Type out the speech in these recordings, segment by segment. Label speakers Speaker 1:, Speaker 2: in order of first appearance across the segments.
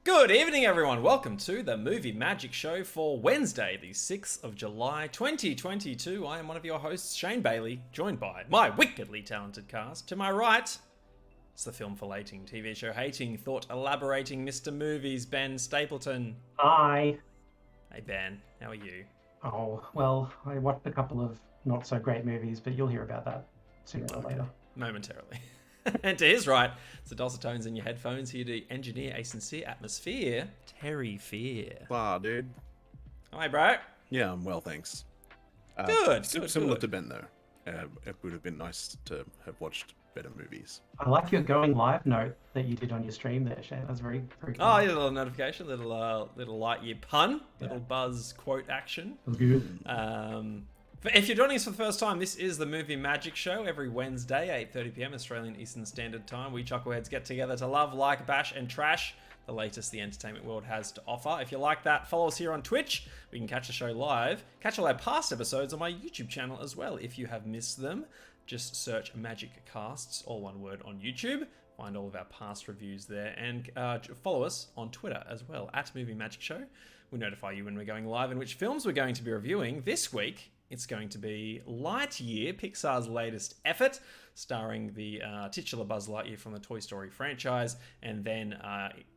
Speaker 1: Good evening, everyone. Welcome to the Movie Magic Show for Wednesday, the 6th of July, 2022. I am one of your hosts, Shane Bailey, joined by my wickedly talented cast. To my right, it's the film filleting, TV show hating, thought elaborating Mr. Movies, Ben Stapleton.
Speaker 2: Hi.
Speaker 1: Hey, Ben. How are you?
Speaker 2: Oh, well, I watched a couple of not so great movies, but you'll hear about that sooner or later.
Speaker 1: Momentarily. And to his right, it's the dulcet tones in your headphones here to engineer a sincere atmosphere, Terry Fear.
Speaker 3: Wow, dude.
Speaker 1: Hi, bro.
Speaker 3: Yeah, I'm well, thanks.
Speaker 1: Good.
Speaker 3: Similar to Ben, though. It would have been nice to have watched better movies.
Speaker 2: I like your going live note that you did on your stream there, Shane. That's very, very cool.
Speaker 1: Oh, yeah, a little notification, little Lightyear pun, little buzz quote action.
Speaker 2: That was good.
Speaker 1: If you're joining us for the first time, this is the Movie Magic Show every Wednesday, 8:30 p.m. Australian Eastern Standard Time. We chuckleheads get together to love, like, bash, and trash the latest the entertainment world has to offer. If you like that, follow us here on Twitch. We can catch the show live. Catch all our past episodes on my YouTube channel as well. If you have missed them, just search Magic Casts, all one word, on YouTube. Find all of our past reviews there, and follow us on Twitter as well, at Movie Magic Show. We notify you when we're going live and which films we're going to be reviewing. This week, it's going to be Lightyear, Pixar's latest effort, starring the titular Buzz Lightyear from the Toy Story franchise. And then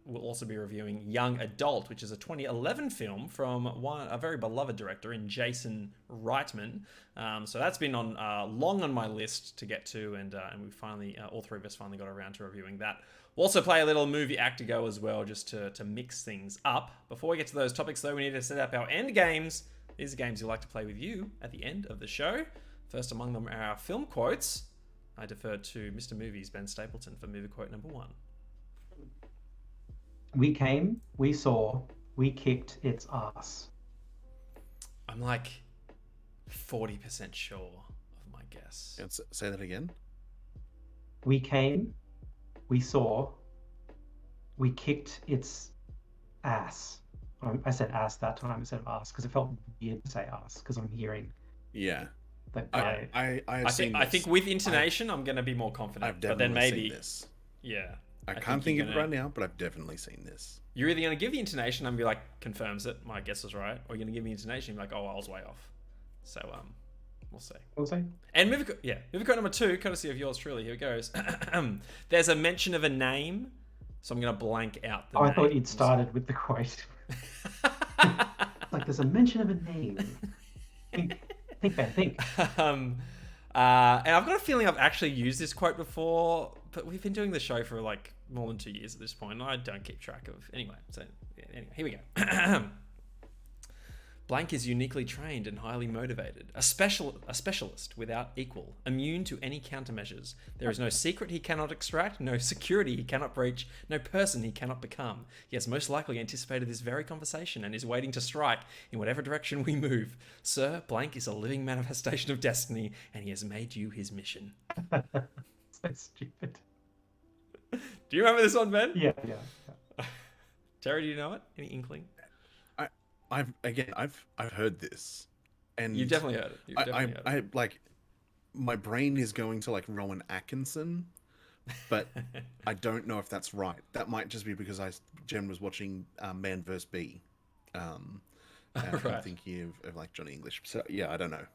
Speaker 1: we'll also be reviewing Young Adult, which is a 2011 film from a very beloved director in Jason Reitman. So that's been on long on my list to get to, and we finally, all three of us finally got around to reviewing that. We'll also play a little movie act go as well, just to mix things up. Before we get to those topics, though, we need to set up our end games. These are games you like to play with you at the end of the show. First among them are our film quotes. I defer to Mr. Movies, Ben Stapleton, for movie quote number 1.
Speaker 2: We came, we saw, we kicked its ass.
Speaker 1: I'm like 40% sure of my guess.
Speaker 3: Say that again.
Speaker 2: We came, we saw, we kicked its ass. I said ass that time instead of ass because it felt weird to say ass because I'm hearing.
Speaker 3: Yeah.
Speaker 2: That
Speaker 3: I
Speaker 1: think with intonation, I'm going to be more confident.
Speaker 3: I've definitely seen this.
Speaker 1: Yeah.
Speaker 3: I can't think of it right now, but I've definitely seen this.
Speaker 1: You're either going to give the intonation and be like, confirms it, my guess is right, or you're going to give me intonation and be like, oh, I was way off. So, we'll see.
Speaker 2: We'll see.
Speaker 1: And movie quote number 2, courtesy of yours truly, here it goes. There's a mention of a name, so I'm going to blank out the name.
Speaker 2: I thought you'd started with the quote. Like there's a mention of a name. Think, Ben, think.
Speaker 1: And I've got a feeling I've actually used this quote before, but we've been doing the show for like more than 2 years at this point, and I don't keep track of. Anyway, here we go. Blank is uniquely trained and highly motivated, a specialist without equal, immune to any countermeasures. There is no secret he cannot extract, no security he cannot breach, no person he cannot become. He has most likely anticipated this very conversation and is waiting to strike in whatever direction we move. Sir, Blank is a living manifestation of destiny, and he has made you his mission.
Speaker 2: So stupid.
Speaker 1: Do you remember this one, Ben?
Speaker 2: Yeah.
Speaker 1: Terry, do you know it? Any inkling?
Speaker 3: I've heard this, and
Speaker 1: You've definitely heard it.
Speaker 3: I like, my brain is going to like Rowan Atkinson, but I don't know if that's right. That might just be because Jen was watching Man vs. Bee, and
Speaker 1: Right.
Speaker 3: I'm thinking of like Johnny English. So yeah, I don't know.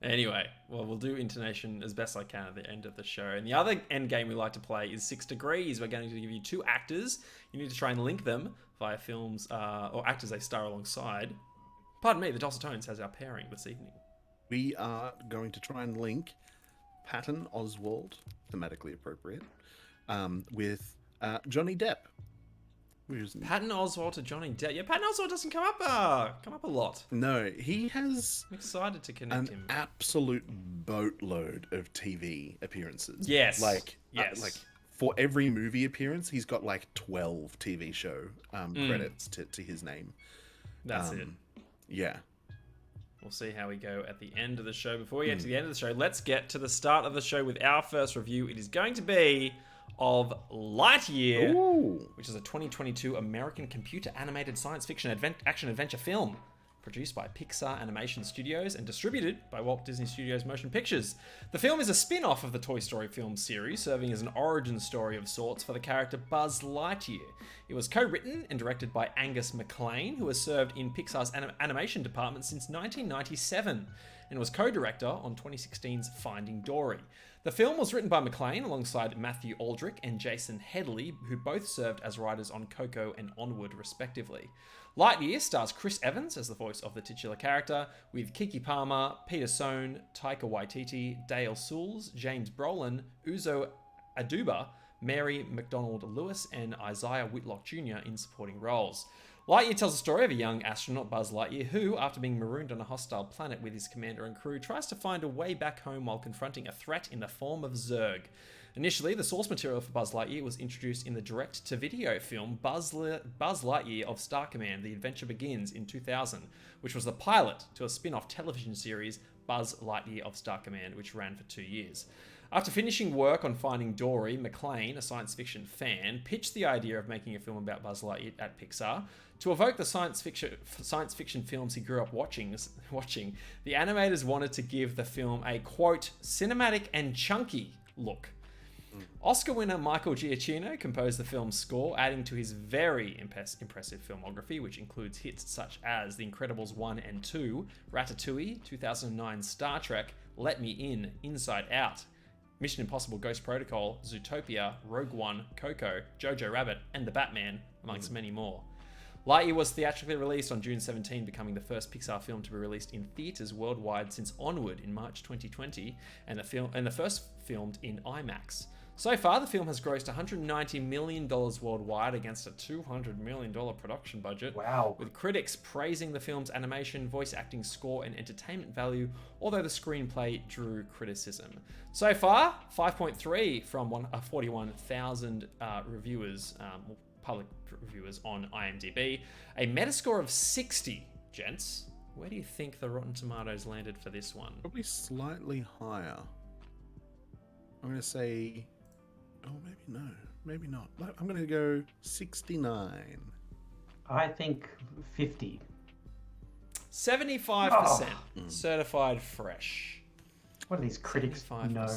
Speaker 1: Anyway, well, we'll do intonation as best I can at the end of the show. And the other end game we like to play is 6 Degrees. We're going to give you 2 actors. You need to try and link them via films or actors they star alongside. Pardon me, the Dulcet Tones has our pairing this evening.
Speaker 3: We are going to try and link Patton Oswalt, thematically appropriate, with Johnny Depp.
Speaker 1: Patton Oswalt to Johnny Depp. Yeah, Patton Oswalt doesn't come up a lot.
Speaker 3: No, he has
Speaker 1: I'm excited to connect him.
Speaker 3: Absolute boatload of TV appearances.
Speaker 1: Yes.
Speaker 3: Like for every movie appearance, he's got like 12 TV show credits to his name.
Speaker 1: That's it.
Speaker 3: Yeah.
Speaker 1: We'll see how we go at the end of the show. Before we get to the end of the show, let's get to the start of the show with our first review. It is going to be of Lightyear, which is a 2022 American computer animated science fiction action adventure film produced by Pixar Animation Studios and distributed by Walt Disney Studios Motion Pictures. The film is a spin-off of the Toy Story film series, serving as an origin story of sorts for the character Buzz Lightyear. It was co-written and directed by Angus MacLane, who has served in Pixar's animation department since 1997, and was co-director on 2016's Finding Dory. The film was written by MacLane alongside Matthew Aldrich and Jason Headley, who both served as writers on Coco and Onward, respectively. Lightyear stars Chris Evans as the voice of the titular character, with Keke Palmer, Peter Sohn, Taika Waititi, Dale Soules, James Brolin, Uzo Aduba, Mary McDonald-Lewis, and Isaiah Whitlock Jr. in supporting roles. Lightyear tells the story of a young astronaut, Buzz Lightyear, who, after being marooned on a hostile planet with his commander and crew, tries to find a way back home while confronting a threat in the form of Zurg. Initially, the source material for Buzz Lightyear was introduced in the direct-to-video film Buzz Lightyear of Star Command: The Adventure Begins in 2000, which was the pilot to a spin-off television series, Buzz Lightyear of Star Command, which ran for 2 years. After finishing work on Finding Dory, MacLane, a science fiction fan, pitched the idea of making a film about Buzz Lightyear at Pixar. To evoke the science fiction films he grew up watching, the animators wanted to give the film a, quote, cinematic and chunky look. Oscar winner Michael Giacchino composed the film's score, adding to his very impressive filmography, which includes hits such as The Incredibles 1 and 2, Ratatouille, 2009 Star Trek, Let Me In, Inside Out, Mission Impossible Ghost Protocol, Zootopia, Rogue One, Coco, Jojo Rabbit, and The Batman, amongst many more. Lightyear was theatrically released on June 17, becoming the first Pixar film to be released in theaters worldwide since Onward in March 2020, and the first filmed in IMAX. So far, the film has grossed $190 million worldwide against a $200 million production budget.
Speaker 2: Wow. With
Speaker 1: critics praising the film's animation, voice acting, score, and entertainment value, although the screenplay drew criticism. So far, 5.3 from 41,000 reviewers, public reviewers on IMDb. A Metascore of 60, gents. Where do you think the Rotten Tomatoes landed for this one?
Speaker 3: Probably slightly higher. I'm going to say... Oh, maybe not. I'm going to go 69.
Speaker 2: I think 50.
Speaker 1: 75% certified fresh.
Speaker 2: What do these critics
Speaker 1: 75%.
Speaker 2: know?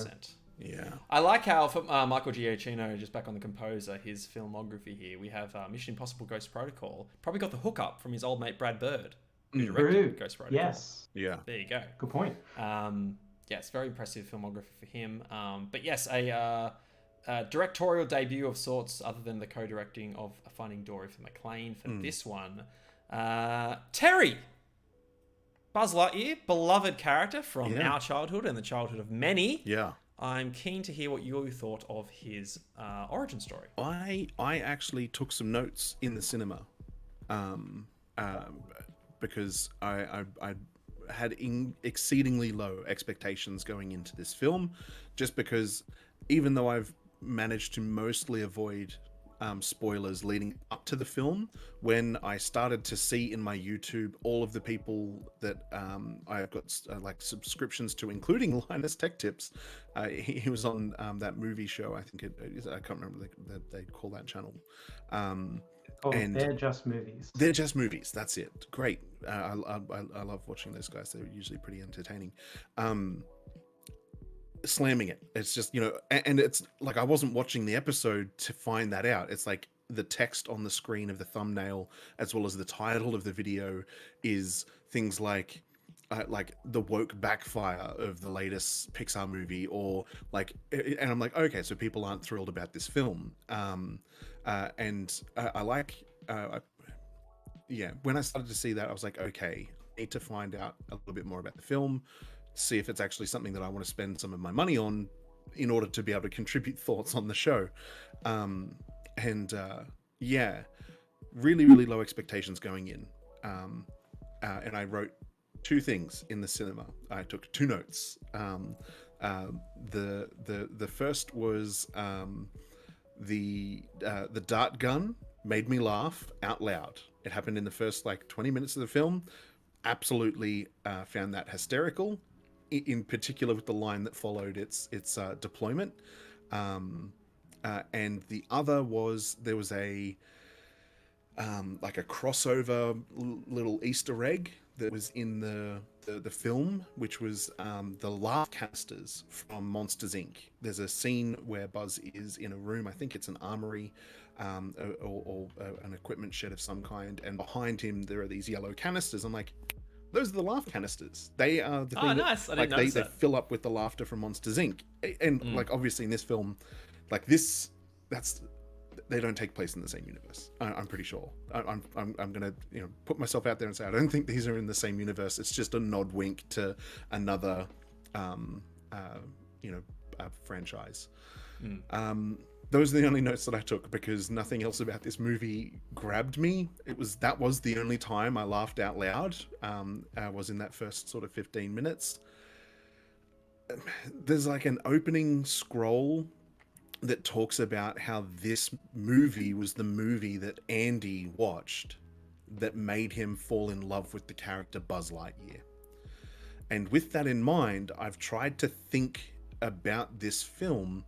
Speaker 3: Yeah.
Speaker 1: I like how for Michael Giacchino, just back on the composer, his filmography here, we have Mission Impossible Ghost Protocol. Probably got the hookup from his old mate Brad Bird, who directed Ghost Protocol.
Speaker 2: Yes.
Speaker 3: Yeah.
Speaker 1: There you go.
Speaker 2: Good point.
Speaker 1: Yes, very impressive filmography for him. But yes, a directorial debut of sorts, other than the co-directing of Finding Dory for MacLane for this one. Terry! Buzz Lightyear, beloved character from our childhood and the childhood of many.
Speaker 3: Yeah.
Speaker 1: I'm keen to hear what you thought of his origin story.
Speaker 3: I actually took some notes in the cinema because I had exceedingly low expectations going into this film, just because even though I've managed to mostly avoid spoilers leading up to the film, when I started to see in my YouTube all of the people that I've got like subscriptions to, including Linus Tech Tips, he was on that movie show. I think I can't remember that they call that channel. And
Speaker 2: They're Just Movies.
Speaker 3: They're Just Movies. That's it. Great. I love watching those guys. They're usually pretty entertaining. Slamming it. It's just, and it's like I wasn't watching the episode to find that out. It's like the text on the screen of the thumbnail, as well as the title of the video, is things like the woke backfire of the latest Pixar movie, or like, and I'm like, okay, so people aren't thrilled about this film. And I like, when I started to see that, I was like, okay, I need to find out a little bit more about the film, see if it's actually something that I want to spend some of my money on in order to be able to contribute thoughts on the show. Really, really low expectations going in. And I wrote two things in the cinema. I took two notes. The first was the dart gun made me laugh out loud. It happened in the first 20 minutes of the film. Absolutely found that hysterical. In particular with the line that followed its deployment. And the other was, there was a crossover little Easter egg that was in the film, which was the laugh canisters from Monsters Inc. There's a scene where Buzz is in a room, I think it's an armory, or an equipment shed of some kind, and behind him there are these yellow canisters. I'm like, those are the laugh canisters. They are the thing
Speaker 1: nice. I
Speaker 3: that,
Speaker 1: didn't
Speaker 3: like,
Speaker 1: notice
Speaker 3: they
Speaker 1: that.
Speaker 3: fill up with the laughter from Monsters Inc. And like obviously in this film, like this, they don't take place in the same universe. I'm pretty sure. I'm gonna put myself out there and say I don't think these are in the same universe. It's just a nod wink to another franchise. Those are the only notes that I took because nothing else about this movie grabbed me. That was the only time I laughed out loud. Was in that first sort of 15 minutes. There's like an opening scroll that talks about how this movie was the movie that Andy watched that made him fall in love with the character Buzz Lightyear. And with that in mind, I've tried to think about this film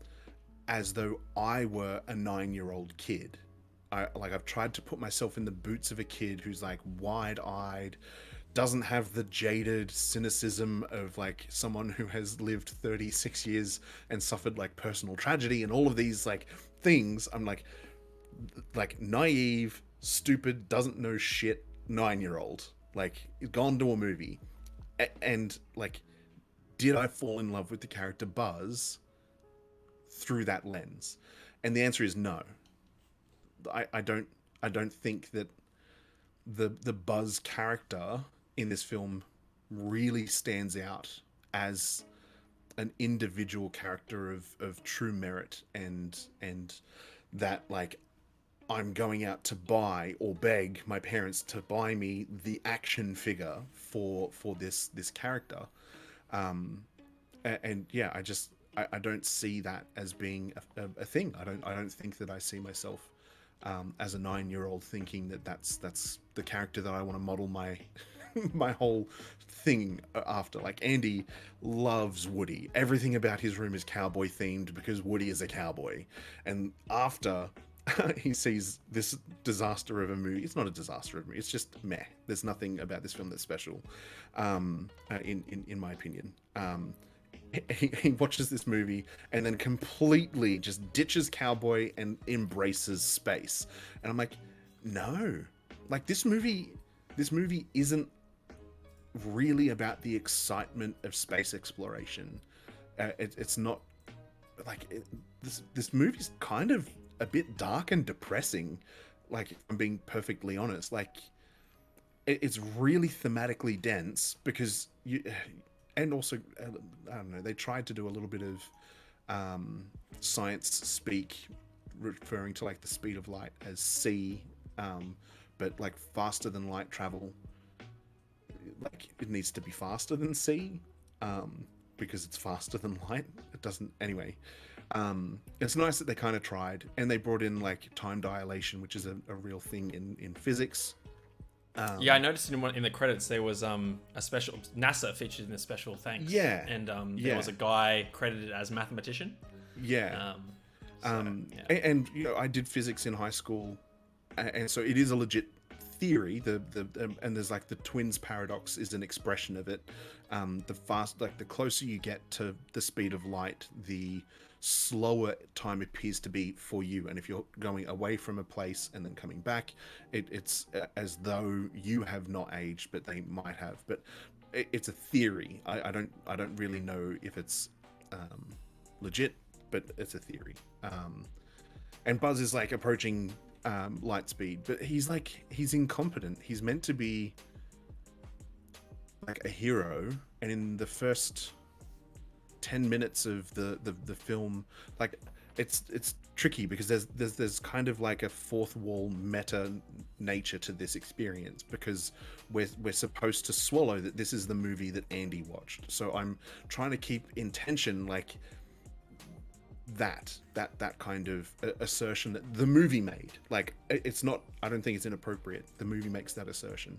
Speaker 3: as though I were a 9-year-old kid. I've tried to put myself in the boots of a kid who's like wide-eyed, doesn't have the jaded cynicism of like someone who has lived 36 years and suffered like personal tragedy and all of these like things. I'm like naive, stupid, doesn't know shit 9-year-old, like gone to a movie. And like, did I fall in love with the character Buzz through that lens? And the answer is no. I don't think that the Buzz character in this film really stands out as an individual character of true merit and that like I'm going out to buy or beg my parents to buy me the action figure for this character. And yeah, I don't see that as being a thing. I don't think that I see myself as a 9-year-old thinking that that's the character that I want to model my my whole thing after. Like, Andy loves Woody. Everything about his room is cowboy themed because Woody is a cowboy. And after he sees this disaster of a movie, it's not a disaster of a movie, it's just meh. There's nothing about this film that's special, in my opinion. He watches this movie and then completely just ditches cowboy and embraces space. And I'm like, no, like this movie isn't really about the excitement of space exploration. It's not like this movie's kind of a bit dark and depressing. Like, if I'm being perfectly honest, like it's really thematically dense because and also, I don't know, they tried to do a little bit of science speak, referring to like the speed of light as c, but like faster than light travel, like it needs to be faster than c, because it's faster than light. It doesn't, anyway. It's nice that they kind of tried, and they brought in like time dilation, which is a real thing in physics.
Speaker 1: Yeah, I noticed in the credits there was a special NASA featured in the special thanks.
Speaker 3: Yeah,
Speaker 1: and there was a guy credited as mathematician.
Speaker 3: Yeah.
Speaker 1: Yeah.
Speaker 3: And you know, I did physics in high school, and so it is a legit theory. And there's like the twins paradox is an expression of it. The closer you get to the speed of light, the slower time appears to be for you. And if you're going away from a place and then coming back, it's as though you have not aged, but they might have. But it's a theory. I don't really know if it's legit, but it's a theory. And Buzz is like approaching light speed, but he's incompetent. He's meant to be like a hero, and in the first 10 minutes of the film, like it's tricky because there's kind of like a fourth wall meta nature to this experience, because we're supposed to swallow that this is the movie that Andy watched. So I'm trying to keep in tension like that kind of assertion that the movie made. Like, it's not, I don't think it's inappropriate. The movie makes that assertion.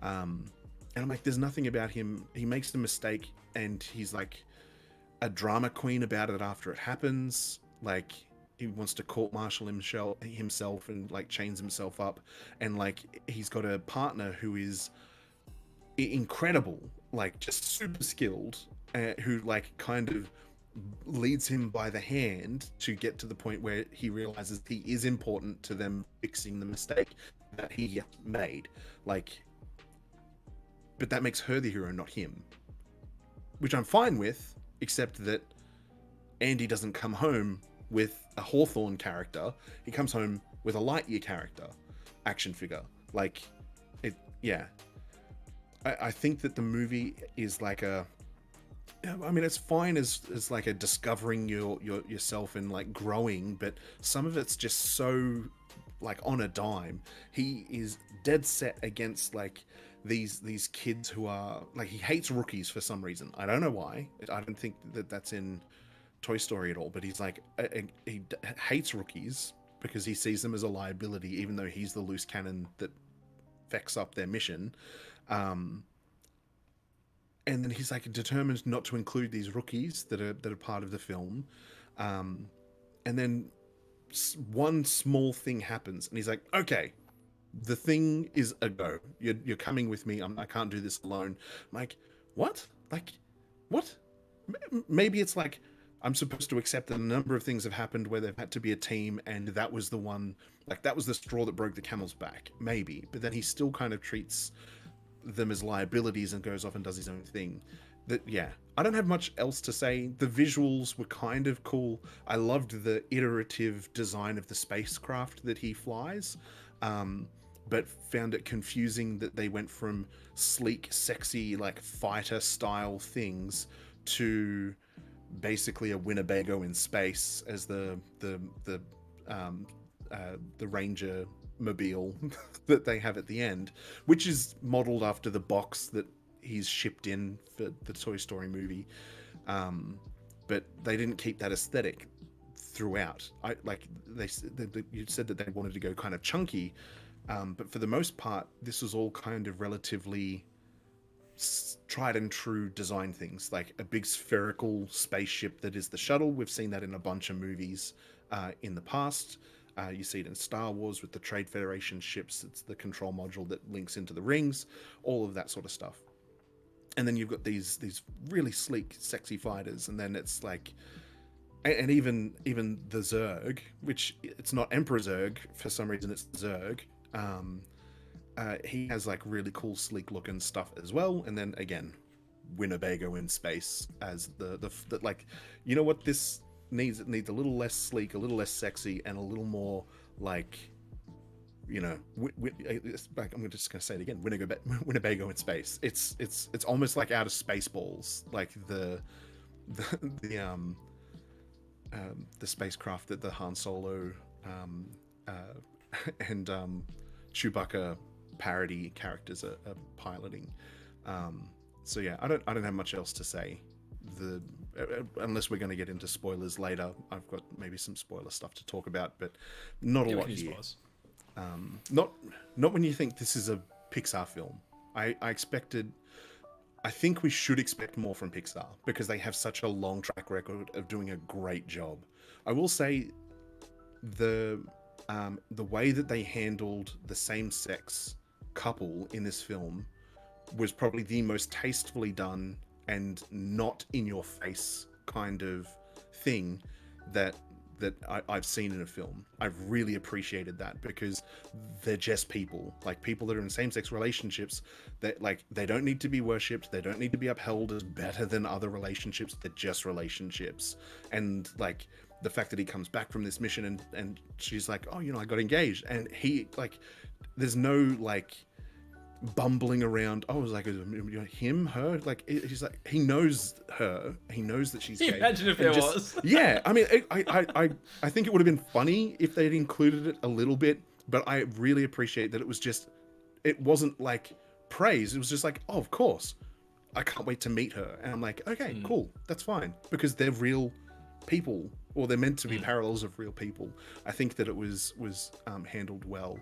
Speaker 3: And I'm like, there's nothing about him. He makes the mistake and he's like a drama queen about it after it happens. Like, he wants to court-martial himself and like chains himself up. And like, he's got a partner who is incredible, like just super skilled, who like kind of leads him by the hand to get to the point where he realizes he is important to them fixing the mistake that he made. Like, but that makes her the hero, not him, which I'm fine with, except that Andy doesn't come home with a Hawthorne character. He comes home with a Lightyear character, action figure. Like, it, yeah. I think that the movie is like a, I mean, it's fine as like a discovering yourself and like growing, but some of it's just so like on a dime. He is dead set against like these kids who are like, he hates rookies for some reason. I don't know why. I don't think that that's in Toy Story at all, but he's like, he hates rookies because he sees them as a liability, even though he's the loose cannon that fucks up their mission. And then he's like determined not to include these rookies that are part of the film. And then one small thing happens, and he's like, "Okay, the thing is a go. You're coming with me. I can't do this alone." I'm like, "What? Like, what?" Maybe it's like I'm supposed to accept that a number of things have happened where they've had to be a team, and that was the one, like that was the straw that broke the camel's back. Maybe, but then he still kind of treats them as liabilities and goes off and does his own thing. That, yeah, I don't have much else to say. The visuals were kind of cool. I loved the iterative design of the spacecraft that he flies, but found it confusing that they went from sleek, sexy, like fighter style things to basically a Winnebago in space as the Ranger mobile that they have at the end, which is modeled after the box that he's shipped in for the Toy Story movie. But they didn't keep that aesthetic throughout. You said that they wanted to go kind of chunky, but for the most part, this was all kind of relatively tried and true design things, like a big spherical spaceship that is the shuttle. We've seen that in a bunch of movies in the past. You see it in Star Wars with the Trade Federation ships. It's the control module that links into the rings, all of that sort of stuff. And then you've got these really sleek, sexy fighters, and then it's like, and even the Zurg, which it's not Emperor Zurg for some reason, it's Zurg. He has like really cool, sleek looking stuff as well. And then again, Winnebago in space as the like, you know what this needs? It needs a little less sleek, a little less sexy, and a little more like, you know, I'm just gonna say it again, Winnebago in space. It's almost like out of Spaceballs, like the spacecraft that the Han Solo and Chewbacca parody characters are piloting. So yeah, I don't have much else to say. Unless we're going to get into spoilers later, I've got maybe some spoiler stuff to talk about, but not a lot here. Not when you think this is a Pixar film. I think we should expect more from Pixar because they have such a long track record of doing a great job. I will say the way that they handled the same-sex couple in this film was probably the most tastefully done and not in your face kind of thing that I've seen in a film. I've really appreciated that because they're just people, like people that are in same-sex relationships, that like they don't need to be worshipped, they don't need to be upheld as better than other relationships. They're just relationships. And like the fact that he comes back from this mission and she's like, oh, you know, I got engaged, and he like, there's no like bumbling around. Oh, it was like him, her, like he's like, he knows her, he knows that she's gay.
Speaker 1: Imagine if there was.
Speaker 3: Yeah, I mean, I think it would have been funny if they'd included it a little bit, but I really appreciate that it wasn't like praise. It was just like, oh, of course, I can't wait to meet her, and I'm like, okay, cool, that's fine, because they're real people, or they're meant to be parallels of real people. I think that it was handled well,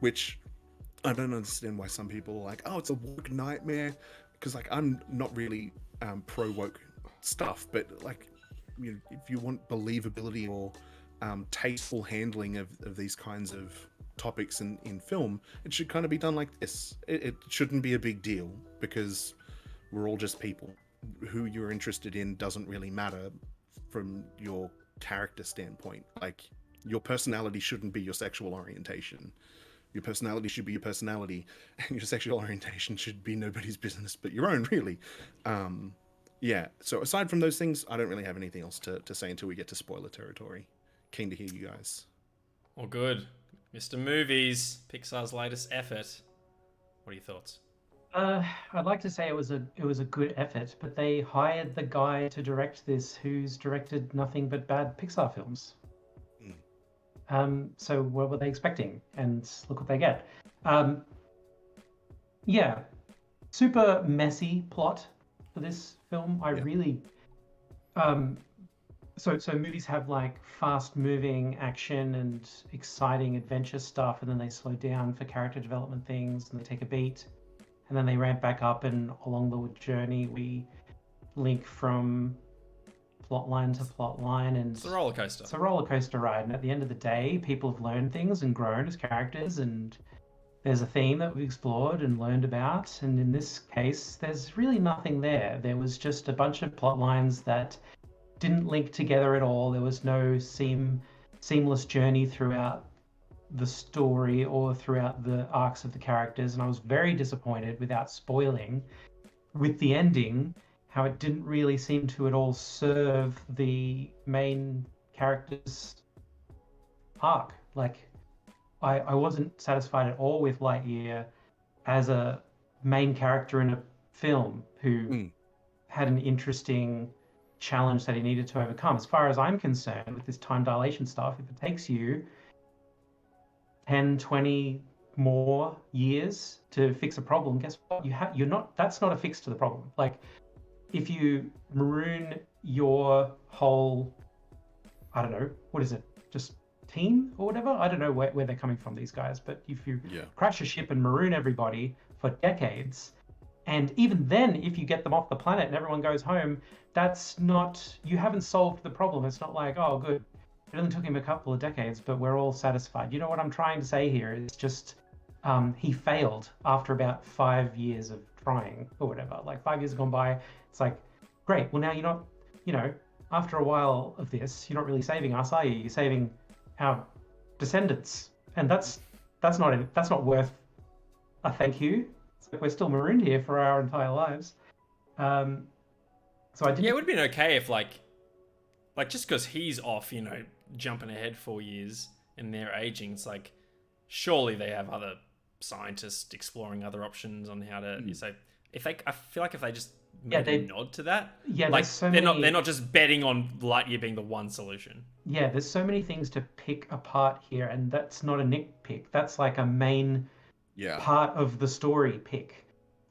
Speaker 3: which I don't understand why some people are like, oh, it's a woke nightmare, because like I'm not really pro woke stuff, but like, you know, if you want believability or tasteful handling of these kinds of topics in film, it should kind of be done like this. It shouldn't be a big deal because we're all just people. Who you're interested in doesn't really matter from your character standpoint. Like, your personality shouldn't be your sexual orientation. Your personality should be your personality, and your sexual orientation should be nobody's business but your own, really. Yeah, so aside from those things, I don't really have anything else to say until we get to spoiler territory. Keen to hear you guys.
Speaker 1: Well, good. Mr. Movies, Pixar's latest effort. What are your thoughts?
Speaker 2: I'd like to say it was a good effort, but they hired the guy to direct this who's directed nothing but bad Pixar films. So what were they expecting? And look what they get. Yeah, super messy plot for this film. I really, so movies have like fast moving action and exciting adventure stuff, and then they slow down for character development things, and they take a beat, and then they ramp back up, and along the journey we link from plot line to plot line, and
Speaker 1: It's a roller coaster.
Speaker 2: it's a roller coaster ride. And at the end of the day, people have learned things and grown as characters, and there's a theme that we've explored and learned about. And in this case, there's really nothing there. There was just a bunch of plot lines that didn't link together at all. There was no seamless journey throughout the story or throughout the arcs of the characters, and I was very disappointed, without spoiling, with the ending, how it didn't really seem to at all serve the main character's arc. Like, I wasn't satisfied at all with Lightyear as a main character in a film who had an interesting challenge that he needed to overcome. As far as I'm concerned, with this time dilation stuff, if it takes you 10, 20 more years to fix a problem, guess what? That's not a fix to the problem. Like, if you maroon your whole, I don't know, what is it? Just team or whatever? I don't know where they're coming from, these guys, but if you crash a ship and maroon everybody for decades, and even then, if you get them off the planet and everyone goes home, you haven't solved the problem. It's not like, oh, good, it only took him a couple of decades, but we're all satisfied. You know what I'm trying to say here is just he failed after about 5 years of trying or whatever. Like, 5 years have gone by. It's like, great. Well, now you're not, after a while of this, you're not really saving us, are you? You're saving our descendants, and that's not worth a thank you. It's like we're still marooned here for our entire lives. So I didn't.
Speaker 1: Yeah, it would have been okay if like just because he's off, jumping ahead 4 years and they're aging, it's like, surely they have other scientists exploring other options on how to. I feel like if they just maybe nod to that, like they're not just betting on Lightyear being the one solution.
Speaker 2: Yeah, there's so many things to pick apart here, and that's not a nitpick. That's like a main part of the story pick.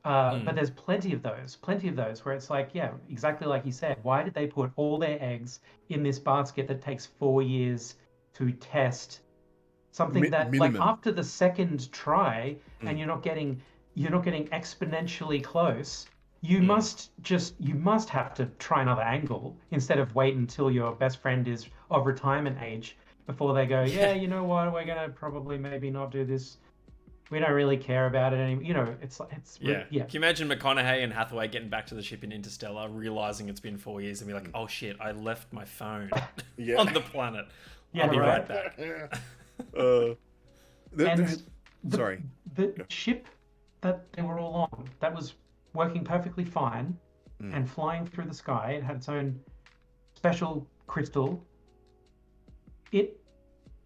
Speaker 2: But there's plenty of those where it's like, yeah, exactly like you said. Why did they put all their eggs in this basket that takes 4 years to test something that minimum. Like after the second try, and you're not getting exponentially close, you must have to try another angle instead of wait until your best friend is of retirement age before they go, yeah, you know what, we're gonna probably maybe not do this. We don't really care about it anymore. It's
Speaker 1: yeah. Can you imagine McConaughey and Hathaway getting back to the ship in Interstellar, realizing it's been 4 years, and be like, oh shit, I left my phone on the planet. I'll be right back.
Speaker 3: Sorry.
Speaker 2: The ship that they were all on, that was working perfectly fine and flying through the sky. It had its own special crystal. It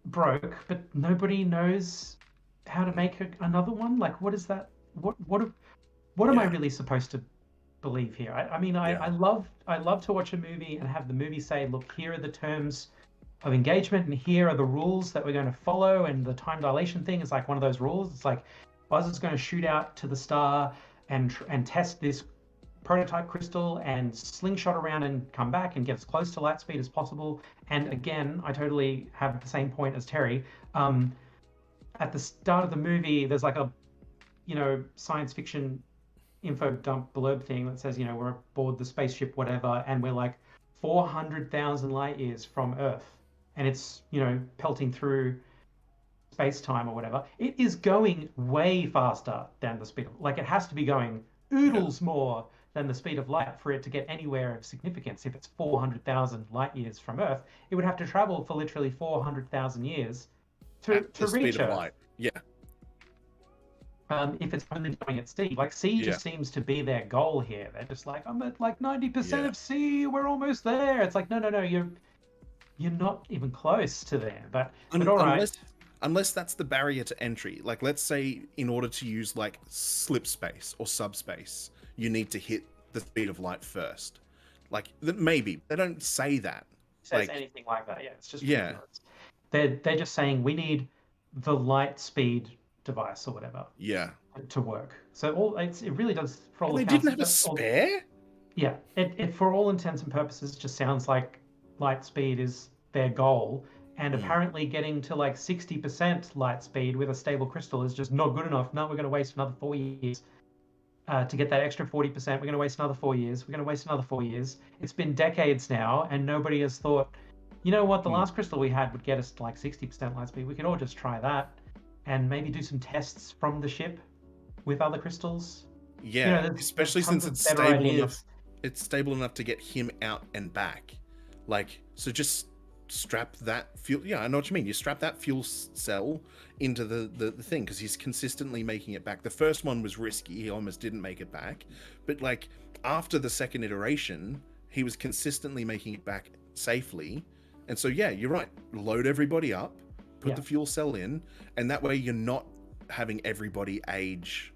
Speaker 2: broke, but nobody knows how to make another one. Like, what is that? What am I really supposed to believe here? I love to watch a movie and have the movie say, look, here are the terms of engagement, and here are the rules that we're going to follow. And the time dilation thing is like one of those rules. It's like Buzz is going to shoot out to the star and test this prototype crystal and slingshot around and come back and get as close to light speed as possible. And again, I totally have the same point as Terry. At the start of the movie, there's like a, science fiction info dump blurb thing that says, we're aboard the spaceship, whatever, and we're like 400,000 light years from Earth, and it's, pelting through space-time or whatever, it is going way faster than the speed of, like, it has to be going oodles more than the speed of light for it to get anywhere of significance. If it's 400,000 light years from Earth, it would have to travel for literally 400,000 years to
Speaker 3: the speed
Speaker 2: reach
Speaker 3: of
Speaker 2: Earth.
Speaker 3: light. Yeah.
Speaker 2: If it's only going at C. Like, C just seems to be their goal here. They're just like, I'm at like 90% of C, we're almost there. It's like, no, you're not even close to there. But all right.
Speaker 3: Unless that's the barrier to entry. Like, let's say in order to use like slip space or subspace, you need to hit the speed of light first. Like, maybe they don't say that.
Speaker 2: It says anything like that. Yeah, it's just ridiculous. They're just saying we need the light speed device or whatever.
Speaker 3: Yeah.
Speaker 2: To work. So it really does for all
Speaker 3: they
Speaker 2: accounts.
Speaker 3: Didn't have a spare?
Speaker 2: Yeah. It for all intents and purposes just sounds like light speed is their goal. And apparently getting to like 60% light speed with a stable crystal is just not good enough. No, we're going to waste another 4 years to get that extra 40%. We're going to waste another 4 years. We're going to waste another 4 years. It's been decades now, and nobody has thought, you know what, the last crystal we had would get us to like 60% light speed. We could all just try that and maybe do some tests from the ship with other crystals.
Speaker 3: Yeah, especially since it's stable enough. It's stable enough to get him out and back. Like, so just strap that fuel. Yeah, I know what you mean. You strap that fuel cell into the thing, because he's consistently making it back. The first one was risky. He almost didn't make it back. But like after the second iteration, he was consistently making it back safely. And so, yeah, you're right. Load everybody up, put the fuel cell in, and that way you're not having everybody age,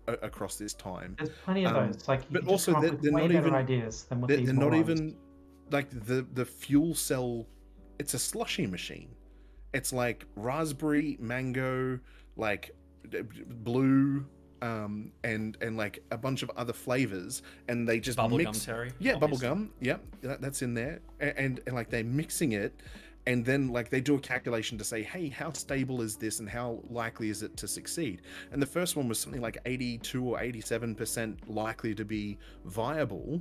Speaker 3: across this time.
Speaker 2: There's plenty of those. Like,
Speaker 3: but also they're not even
Speaker 2: ideas than what
Speaker 3: they're not even like the fuel cell. It's a slushy machine. It's like raspberry, mango, like blue, and like a bunch of other flavors, and they just mix.
Speaker 1: Terry.
Speaker 3: Yeah, bubblegum. Yep, that's in there, and like they're mixing it, and then like they do a calculation to say, hey, how stable is this, and how likely is it to succeed? And the first one was something like 82 or 87% likely to be viable.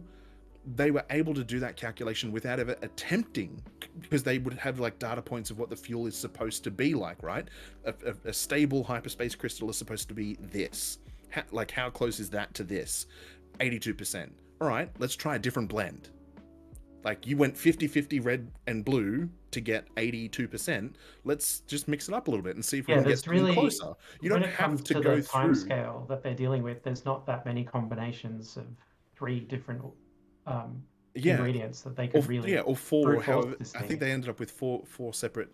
Speaker 3: They were able to do that calculation without ever attempting, because they would have like data points of what the fuel is supposed to be like, right? A stable hyperspace crystal is supposed to be this. How close is that to this? 82%. All right, let's try a different blend. Like, you went 50-50 red and blue to get 82%. Let's just mix it up a little bit and see if we can get really closer. You don't have to go
Speaker 2: the time
Speaker 3: through
Speaker 2: scale that they're dealing with. There's not that many combinations of 3 different ingredients that they could
Speaker 3: or 4, or however. I think they ended up with four separate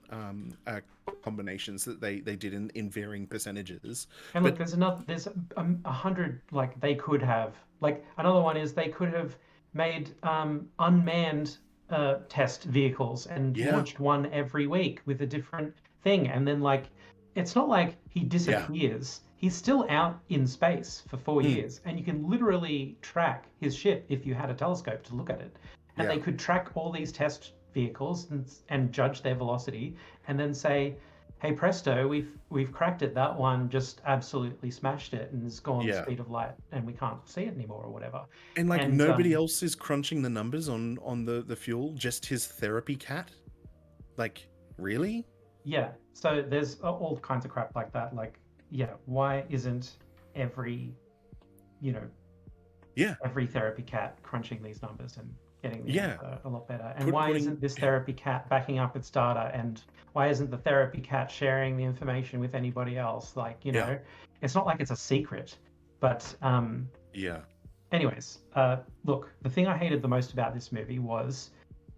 Speaker 3: combinations that they did in varying percentages.
Speaker 2: And look, there's 100, like, they could have, like, another one is they could have made unmanned test vehicles and launched one every week with a different thing, and then, like, it's not like he disappears. He's still out in space for 4 years, and you can literally track his ship if you had a telescope to look at it. And they could track all these test vehicles and judge their velocity, and then say, hey, presto, we've cracked it. That one just absolutely smashed it and has gone the speed of light, and we can't see it anymore or whatever.
Speaker 3: And like, nobody else is crunching the numbers on the fuel, just his therapy cat? Like, really?
Speaker 2: Yeah. So there's all kinds of crap like that. Like, why isn't every therapy cat crunching these numbers and getting them a lot better? And why isn't this therapy cat backing up its data? And why isn't the therapy cat sharing the information with anybody else? Like, it's not like it's a secret. But anyways, look, the thing I hated the most about this movie was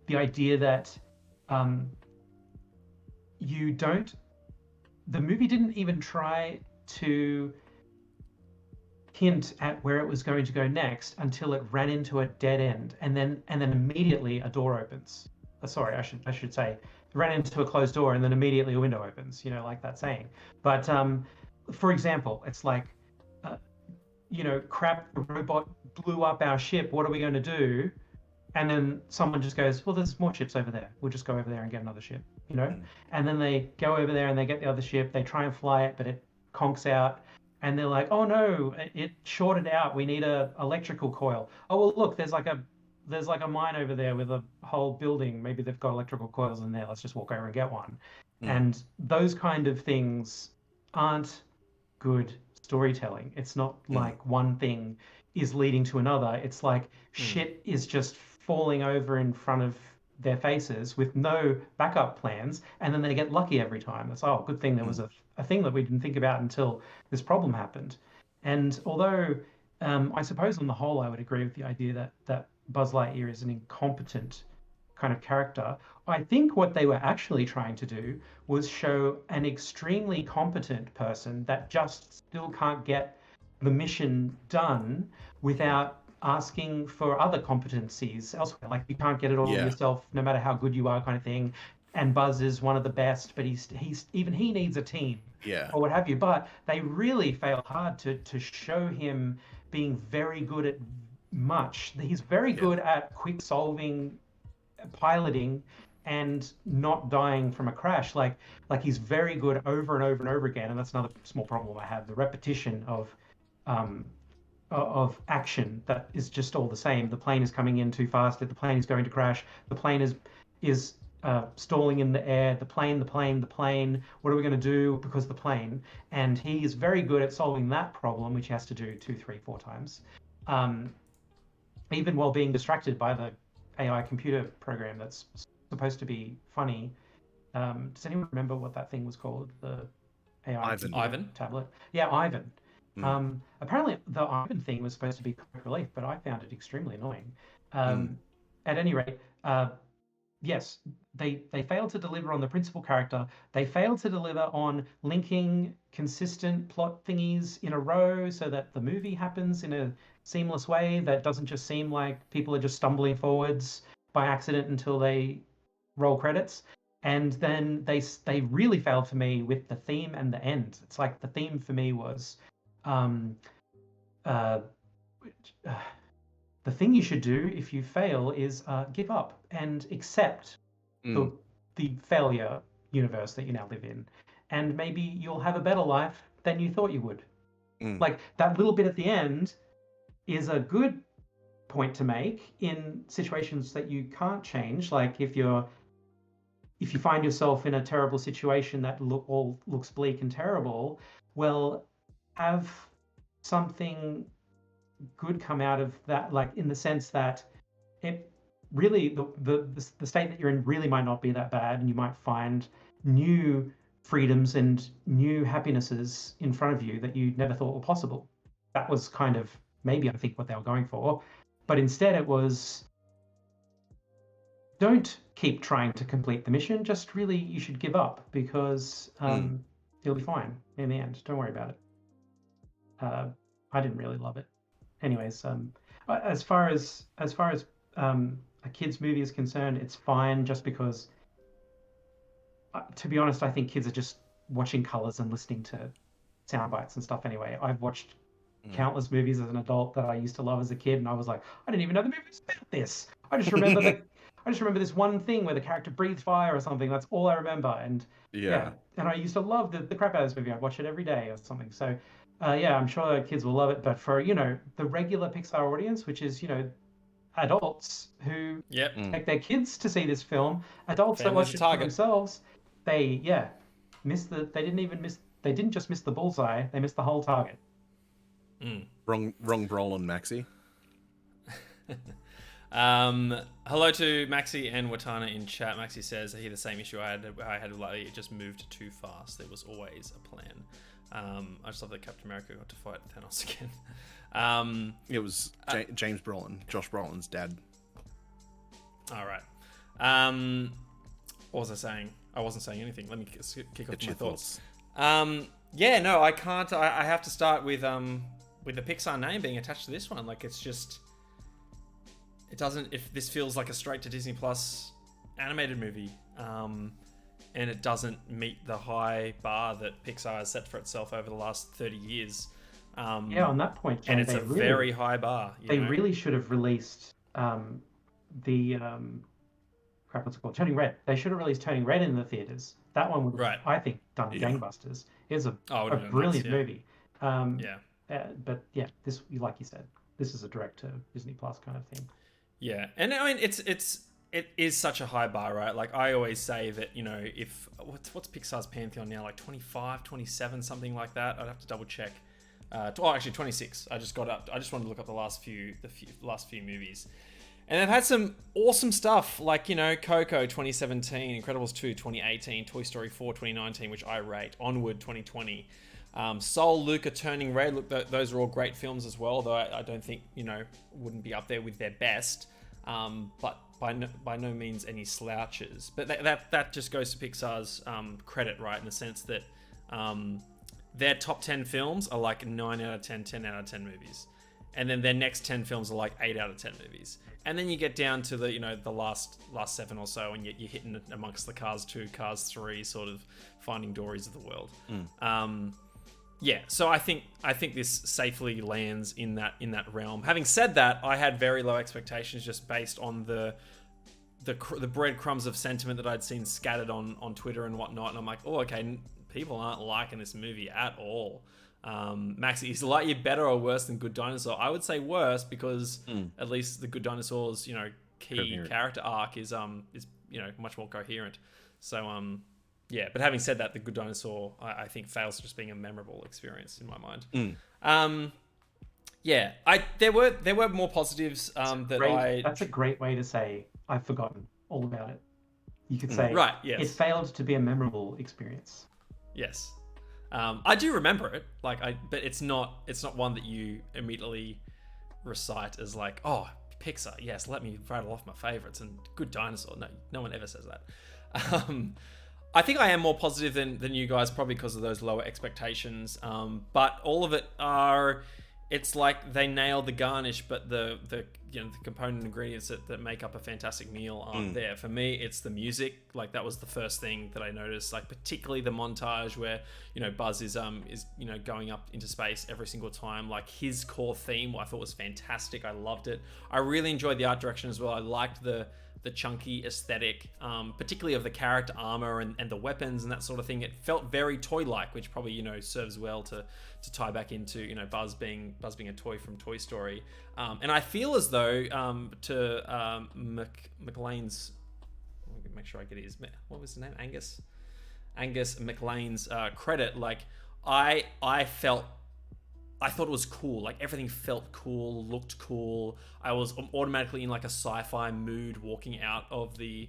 Speaker 2: the idea that the movie didn't even try to hint at where it was going to go next until it ran into a dead end, and then immediately a door opens. Sorry, I should say, it ran into a closed door and then immediately a window opens. Like that saying. But for example, it's like, crap, the robot blew up our ship. What are we going to do? And then someone just goes, well, there's more ships over there. We'll just go over there and get another ship, And then they go over there and they get the other ship. They try and fly it, but it conks out. And they're like, oh no, it shorted out. We need a electrical coil. Oh, well, look, there's like a there's like a mine over there with a whole building. Maybe they've got electrical coils in there. Let's just walk over and get one. And those kind of things aren't good storytelling. It's not like one thing is leading to another. It's like shit is just falling over in front of their faces with no backup plans, and then they get lucky every time. It's, oh, good thing there was a thing that we didn't think about until this problem happened. And although I suppose on the whole I would agree with the idea that Buzz Lightyear is an incompetent kind of character, I think what they were actually trying to do was show an extremely competent person that just still can't get the mission done without asking for other competencies elsewhere. Like, you can't get it all yourself, no matter how good you are, kind of thing. And Buzz is one of the best, but he's even he needs a team, or what have you. But they really fail hard to show him being very good at much. He's very good at quick solving, piloting, and not dying from a crash. Like he's very good over and over and over again. And that's another small problem I have: the repetition of action that is just all the same. The plane is coming in too fast. The plane is going to crash. The plane is stalling in the air. The plane. What are we going to do because the plane? And he is very good at solving that problem, which he has to do 2, 3, 4 times, even while being distracted by the AI computer program that's supposed to be funny. Does anyone remember what that thing was called? The AI
Speaker 1: Ivan
Speaker 2: tablet. Yeah, Ivan. Apparently the Ivan thing was supposed to be comic relief, but I found it extremely annoying. At any rate, yes, they failed to deliver on the principal character. They failed to deliver on linking consistent plot thingies in a row so that the movie happens in a seamless way that doesn't just seem like people are just stumbling forwards by accident until they roll credits. And then they really failed for me with the theme and the end. It's like the theme for me was the thing you should do if you fail is give up and accept the failure universe that you now live in, and maybe you'll have a better life than you thought you would. Like, that little bit at the end is a good point to make in situations that you can't change. Like, if you find yourself in a terrible situation that all looks bleak and terrible, well, have something good come out of that, like, in the sense that it really, the state that you're in really might not be that bad, and you might find new freedoms and new happinesses in front of you that you never thought were possible. That was kind of maybe, I think, what they were going for. But instead it was, don't keep trying to complete the mission, just really, you should give up, because you'll be fine in the end. Don't worry about it. I didn't really love it. Anyways, as far as a kids movie is concerned, it's fine, just because, to be honest, I think kids are just watching colors and listening to sound bites and stuff anyway. I've watched countless movies as an adult that I used to love as a kid, and I was like, I didn't even know the movie was about this. I just remember this one thing where the character breathes fire or something. That's all I remember. And and I used to love the crap out of this movie. I'd watch it every day or something. So I'm sure kids will love it. But for, the regular Pixar audience, which is, adults who take their kids to see this film, adults that watch it for themselves, they didn't just miss the bullseye, they missed the whole target.
Speaker 3: Wrong Brolin, Maxi.
Speaker 1: Hello to Maxi and Watana in chat. Maxi says, I hear the same issue I had with Lightyear. It just moved too fast. There was always a plan. I just love that Captain America got to fight Thanos again.
Speaker 3: It was James Brolin, Josh Brolin's dad.
Speaker 1: All right. What was I saying? I wasn't saying anything. Let me kick off my thoughts. I can't. I have to start with the Pixar name being attached to this one. Like, it's just, it doesn't. If this feels like a straight to Disney Plus animated movie, and it doesn't meet the high bar that Pixar has set for itself over the last 30 years.
Speaker 2: On that point, Jay,
Speaker 1: and it's very high bar.
Speaker 2: They really should have released the what's it called? Turning Red. They should have released Turning Red in the theaters. That one would have, I think, done gangbusters. It's a brilliant movie.
Speaker 1: But
Speaker 2: this, like you said, this is a direct to Disney Plus kind of thing.
Speaker 1: Yeah, and I mean it is such a high bar, right? Like I always say that, if what's Pixar's pantheon now, like 25, 27, something like that. I'd have to double check. Actually 26. I just wanted to look up the last few movies. And they've had some awesome stuff like, Coco 2017, Incredibles 2 2018, Toy Story 4 2019, which I rate, Onward 2020. Soul, Luca, Turning Red. Look, those are all great films as well, though I don't think, wouldn't be up there with their best. But by no means any slouches. But that just goes to Pixar's credit, right? In the sense that their top 10 films are like 9 out of 10, 10 out of 10 movies. And then their next 10 films are like 8 out of 10 movies. And then you get down to the last 7 or so, and you're hitting amongst the Cars 2, Cars 3 sort of Finding Dories of the world. Yeah, so I think this safely lands in that realm. Having said that, I had very low expectations just based on the breadcrumbs of sentiment that I'd seen scattered on Twitter and whatnot, and I'm like, oh, okay, people aren't liking this movie at all. Maxi, is Lightyear better or worse than Good Dinosaur? I would say worse because at least the Good Dinosaur's key character arc is much more coherent. So yeah, but having said that, the Good Dinosaur I think fails just being a memorable experience in my mind. Yeah, there were more positives
Speaker 2: That's a great way to say I've forgotten all about it. You could say
Speaker 1: right. Yes,
Speaker 2: it failed to be a memorable experience.
Speaker 1: Yes. I do remember it, but it's not one that you immediately recite as like, oh, Pixar, yes, let me rattle off my favorites and Good Dinosaur. No one ever says that. I think I am more positive than you guys, probably because of those lower expectations. But all of it it's like they nailed the garnish, but the component ingredients that make up a fantastic meal aren't there. For me, it's the music. Like that was the first thing that I noticed. Like particularly the montage where Buzz is going up into space every single time. Like his core theme, I thought was fantastic. I loved it. I really enjoyed the art direction as well. I liked the chunky aesthetic, particularly of the character armor and the weapons and that sort of thing. It felt very toy-like, which probably serves well to tie back into Buzz being a toy from Toy Story. And I feel as though to McLean's, let me make sure I get his, what was his name, Angus McLean's credit. Like I thought it was cool. Like everything felt cool, looked cool. I was automatically in like a sci-fi mood walking out of the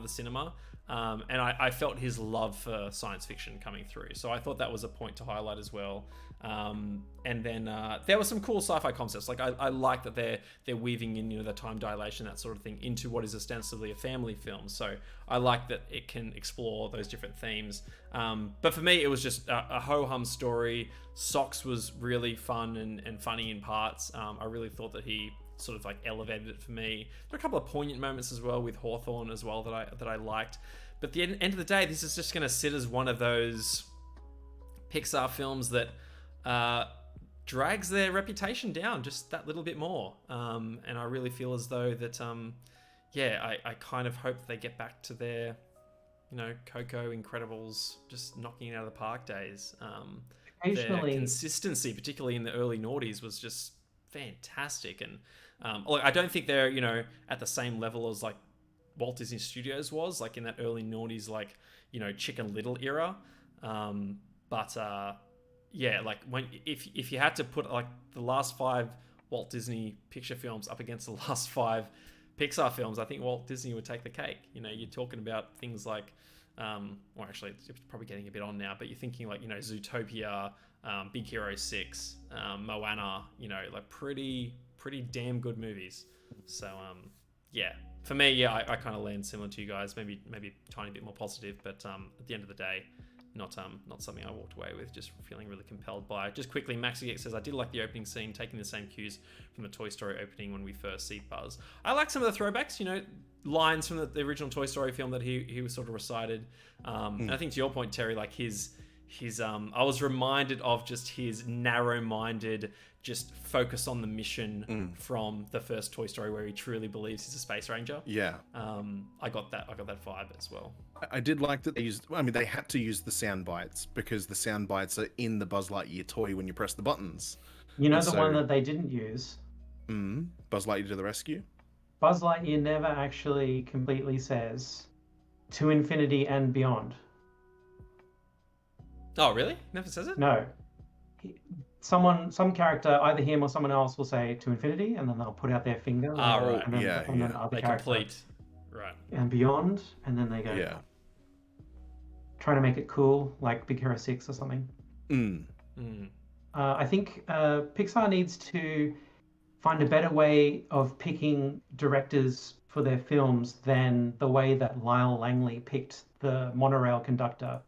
Speaker 1: cinema. And I felt his love for science fiction coming through. So I thought that was a point to highlight as well. And then there were some cool sci-fi concepts. Like I like that they're weaving in the time dilation, that sort of thing, into what is ostensibly a family film. So I like that it can explore those different themes. But for me, it was just a ho-hum story. Socks was really fun and funny in parts. I really thought that he sort of like elevated it for me. There are a couple of poignant moments as well with Hawthorne as well that I liked. But at the end of the day, this is just going to sit as one of those Pixar films that drags their reputation down just that little bit more. And I really feel as though that, I kind of hope they get back to their, Coco, Incredibles, just knocking it out of the park days.
Speaker 2: Occasionally,
Speaker 1: their consistency, particularly in the early noughties, was just fantastic. And look, I don't think they're, at the same level as like Walt Disney Studios was, like in that early noughties, like, Chicken Little era. But like if you had to put like the last 5 Walt Disney picture films up against the last 5 Pixar films, I think Walt Disney would take the cake. You're talking about things like, well, actually, it's probably getting a bit on now, but you're thinking like, Zootopia, Big Hero 6, Moana, like pretty damn good movies. So, for me, I kind of land similar to you guys, maybe a tiny bit more positive, but at the end of the day, not something I walked away with, just feeling really compelled by. Just quickly, Maxi says, I did like the opening scene, taking the same cues from the Toy Story opening when we first see Buzz. I like some of the throwbacks, lines from the original Toy Story film that he was sort of recited. And I think to your point, Terry, like his I was reminded of just his narrow-minded, just focus on the mission from the first Toy Story, where he truly believes he's a space ranger.
Speaker 3: Yeah.
Speaker 1: I got that vibe as well.
Speaker 3: I did like that they had to use the sound bites because the sound bites are in the Buzz Lightyear toy when you press the buttons.
Speaker 2: The one that they didn't use?
Speaker 3: Buzz Lightyear to the rescue?
Speaker 2: Buzz Lightyear never actually completely says to infinity and beyond.
Speaker 1: Oh, really? Never says it?
Speaker 2: No. Some character, either him or someone else, will say to infinity, and then they'll put out their finger.
Speaker 1: Right.
Speaker 2: And then,
Speaker 3: Yeah,
Speaker 2: and then
Speaker 3: yeah.
Speaker 2: the other
Speaker 1: They
Speaker 2: character,
Speaker 1: complete. Right.
Speaker 2: and beyond, and then they go,
Speaker 3: Yeah.
Speaker 2: trying to make it cool, like Big Hero 6 or something.
Speaker 3: Mm.
Speaker 2: I think Pixar needs to find a better way of picking directors for their films than the way that Lyle Langley picked the monorail conductor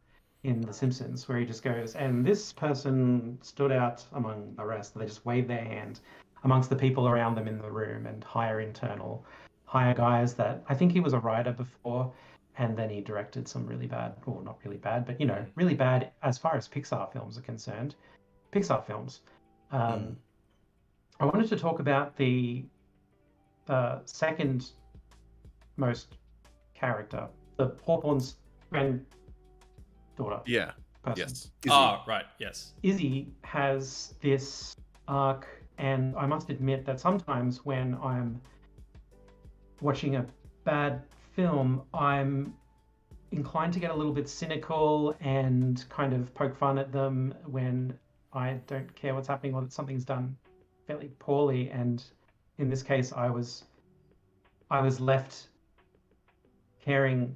Speaker 2: in The Simpsons, where he just goes, and this person stood out among the rest. They just wave their hand amongst the people around them in the room and hire guys that I think he was a writer before, and then he directed some really bad, or not really bad, but really bad as far as Pixar films are concerned. Pixar films. I wanted to talk about the second most character, the Hawthorne's granddaughter.
Speaker 3: Yeah.
Speaker 2: Person.
Speaker 3: Yes.
Speaker 1: Right. Yes.
Speaker 2: Izzy has this arc, and I must admit that sometimes when I'm watching a bad film, I'm inclined to get a little bit cynical and kind of poke fun at them when I don't care what's happening or that something's done fairly poorly. And in this case, I was left caring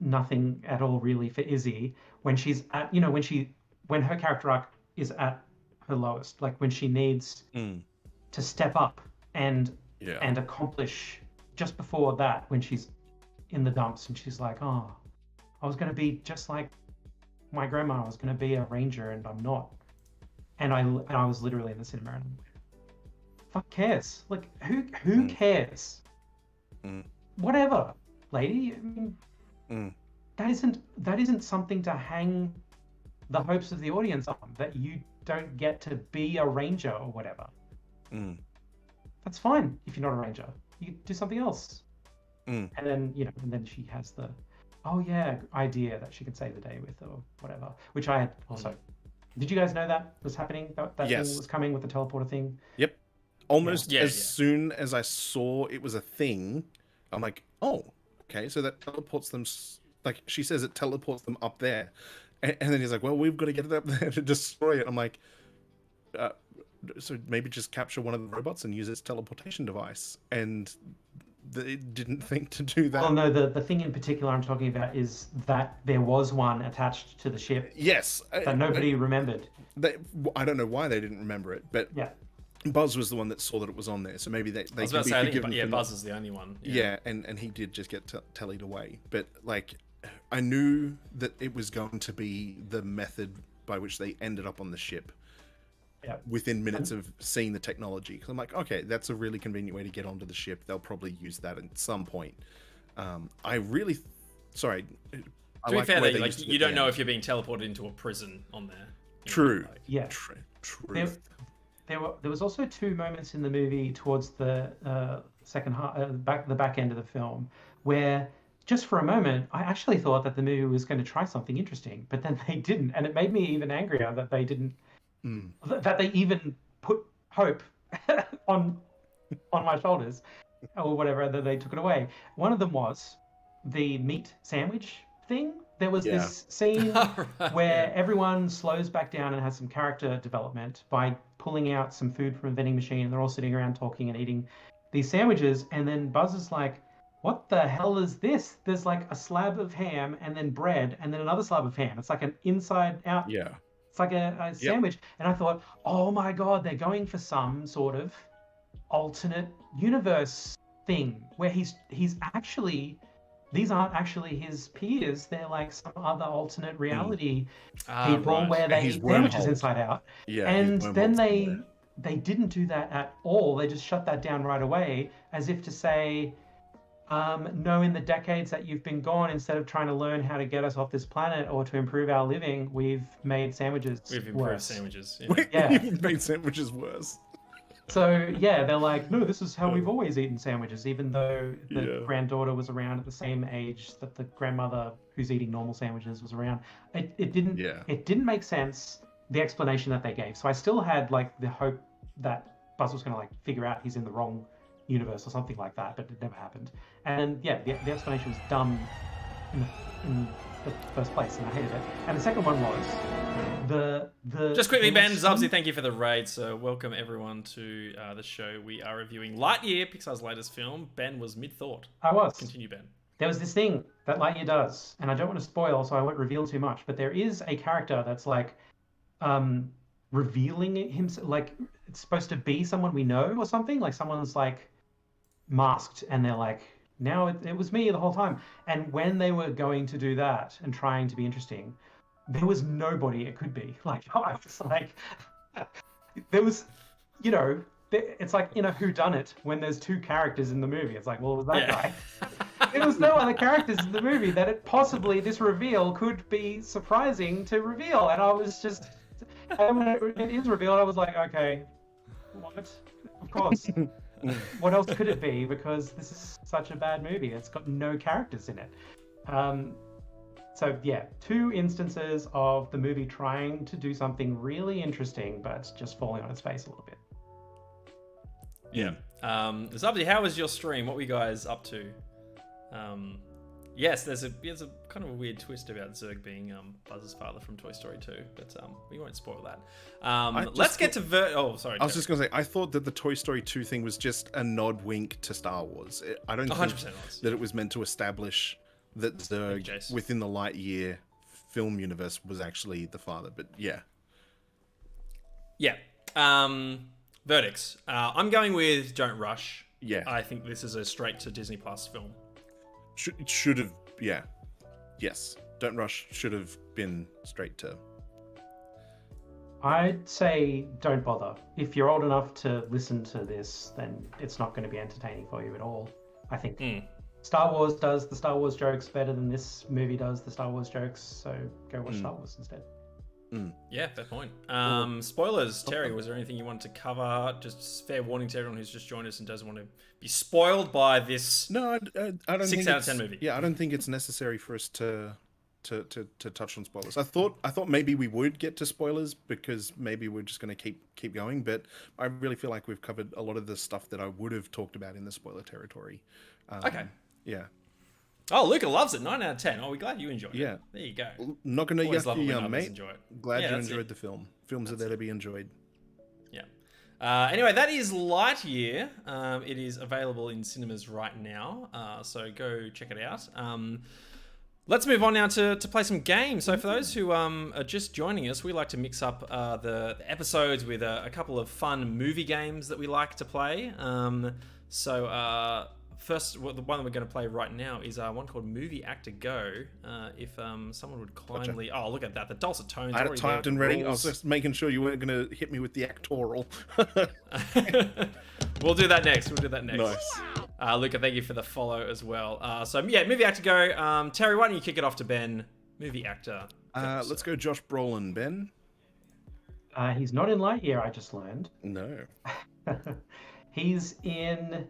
Speaker 2: nothing at all really for Izzy when she's at, when her character arc is at her lowest, like when she needs to step up and accomplish. Just before that, when she's in the dumps and she's like, oh, I was going to be just like my grandma. I was going to be a ranger and I'm not. And I was literally in the cinema and I'm like, fuck cares? Like, who cares? Whatever, lady. I mean, that isn't something to hang the hopes of the audience on, that you don't get to be a ranger or whatever. That's fine if you're not a ranger. You do something else. And then, and then she has the, idea that she can save the day with or whatever, which I had also. Did you guys know that was happening? That
Speaker 3: Yes.
Speaker 2: thing was coming with the teleporter thing?
Speaker 3: Yep. Almost as soon as I saw it was a thing, I'm like, oh, okay, so that teleports them, like she says it teleports them up there. And then he's like, well, we've got to get it up there to destroy it. I'm like, so maybe just capture one of the robots and use its teleportation device. And they didn't think to do that.
Speaker 2: Oh no, the thing in particular I'm talking about is that there was one attached to the ship.
Speaker 3: Yes.
Speaker 2: That nobody remembered.
Speaker 3: I don't know why they didn't remember it, but Buzz was the one that saw that it was on there. So maybe they
Speaker 1: I was about to say, I think, Buzz is the only one.
Speaker 3: Yeah, and he did just get tallied away. But like, I knew that it was going to be the method by which they ended up on the ship. Within minutes of seeing the technology, because I'm like, okay, that's a really convenient way to get onto the ship. They'll probably use that at some point. I really, sorry.
Speaker 1: To be fair, like you don't know if you're being teleported into a prison on there.
Speaker 3: True.
Speaker 2: True. There was also two moments in the movie towards the second half, the back end of the film, where just for a moment I actually thought that the movie was going to try something interesting, but then they didn't, and it made me even angrier that they didn't. That they even put hope on my shoulders or whatever, that they took it away. One of them was the meat sandwich thing. There was this scene where everyone slows back down and has some character development by pulling out some food from a vending machine, and they're all sitting around talking and eating these sandwiches, and then Buzz is like, what the hell is this? There's like a slab of ham and then bread and then another slab of ham. It's like an inside out. It's like a sandwich. And I thought, oh my God, they're going for some sort of alternate universe thing where he's actually, these aren't actually his peers. They're like some other alternate reality people where they eat sandwiches inside out. And then they didn't do that at all. They just shut that down right away, as if to say, no, in the decades that you've been gone, instead of trying to learn how to get us off this planet or to improve our living, we've made sandwiches
Speaker 1: We've improved
Speaker 2: worse.
Speaker 1: Sandwiches.
Speaker 3: We've made sandwiches worse.
Speaker 2: So, they're like, no, this is how we've always eaten sandwiches, even though the granddaughter was around at the same age that the grandmother who's eating normal sandwiches was around. It didn't make sense, the explanation that they gave. So I still had like the hope that Buzz was going to like figure out he's in the wrong universe or something like that, but it never happened. And yeah, the explanation was dumb in the first place, and I hated it. And the second one was the
Speaker 1: Just quickly,
Speaker 2: there
Speaker 1: Ben
Speaker 2: was
Speaker 1: Zubsy,
Speaker 2: some-
Speaker 1: thank you for the raid. So welcome everyone to the show. We are reviewing Lightyear, Pixar's latest film. Ben was mid-thought.
Speaker 2: I was.
Speaker 1: Continue, Ben.
Speaker 2: There was this thing that Lightyear does, and I don't want to spoil, so I won't reveal too much, but there is a character that's like revealing himself, like it's supposed to be someone we know or something, like someone's like masked and they're like, now it was me the whole time. And when they were going to do that and trying to be interesting, there was nobody it could be. Like, I was like, there was, you know, it's like in a whodunit when there's two characters in the movie. It's like, well, it was that guy. There was no other characters in the movie that it possibly, this reveal could be surprising to reveal. And I was just, and when it is revealed, I was like, okay, what? Of course. What else could it be? Because this is such a bad movie. It's got no characters in it. So yeah, two instances of the movie trying to do something really interesting, but just falling on its face a little bit.
Speaker 1: Yeah. Zubsy, how was your stream? What were you guys up to? Yes, there's a kind of a weird twist about Zurg being Buzz's father from Toy Story 2, but we won't spoil that. Let's get to Oh, sorry.
Speaker 3: I was just going to say, I thought that the Toy Story 2 thing was just a nod wink to Star Wars. I don't think
Speaker 1: 100% was.
Speaker 3: that it was meant to establish that Zurg
Speaker 1: Jace.
Speaker 3: within the Lightyear film universe was actually the father, but yeah.
Speaker 1: Yeah. Verdicts. I'm going with Don't Rush.
Speaker 3: Yeah.
Speaker 1: I think this is a straight to Disney Plus film.
Speaker 3: Should have, yeah. Yes. Don't Rush should have been straight to.
Speaker 2: I'd say don't bother. If you're old enough to listen to this, then it's not going to be entertaining for you at all. I think Star Wars does the Star Wars jokes better than this movie does the Star Wars jokes, so go watch Star Wars instead.
Speaker 1: Yeah, fair point. Spoilers, Terry, was there anything you wanted to cover? Just fair warning to everyone who's just joined us and doesn't want to be spoiled by this
Speaker 3: No, I don't
Speaker 1: 6
Speaker 3: think
Speaker 1: out of 10 movie.
Speaker 3: Yeah, I don't think it's necessary for us to touch on spoilers. I thought maybe we would get to spoilers because maybe we're just going to keep going, but I really feel like we've covered a lot of the stuff that I would have talked about in the spoiler territory.
Speaker 1: Okay.
Speaker 3: Yeah.
Speaker 1: Oh, Luca loves it. 9 out of 10. Oh, we're glad you enjoyed it.
Speaker 3: Yeah.
Speaker 1: There you go.
Speaker 3: Not going to
Speaker 1: Always
Speaker 3: yuck
Speaker 1: love it
Speaker 3: you
Speaker 1: when
Speaker 3: young,
Speaker 1: others
Speaker 3: mate.
Speaker 1: enjoy it.
Speaker 3: Glad
Speaker 1: Yeah,
Speaker 3: you
Speaker 1: that's
Speaker 3: enjoyed
Speaker 1: it.
Speaker 3: the film. Films are there to be enjoyed.
Speaker 1: Yeah. Anyway, that is Lightyear. It is available in cinemas right now, so go check it out. Let's move on now to play some games. So for those who are just joining us, we like to mix up the episodes with a couple of fun movie games that we like to play. First, the one that we're going to play right now is one called Movie Actor Go. If someone would kindly... Oh, look at that. The dulcet tones
Speaker 3: I had it
Speaker 1: already
Speaker 3: typed
Speaker 1: there,
Speaker 3: and
Speaker 1: the
Speaker 3: ready. I
Speaker 1: rules.
Speaker 3: was just making sure you weren't going to hit me with the actoral.
Speaker 1: We'll do that next.
Speaker 3: Nice.
Speaker 1: Luca, thank you for the follow as well. So yeah, Movie Actor Go. Terry, why don't you kick it off to Ben? Movie Actor.
Speaker 3: Let's go Josh Brolin, Ben.
Speaker 2: He's not in Lightyear, I just learned.
Speaker 3: No.
Speaker 2: He's in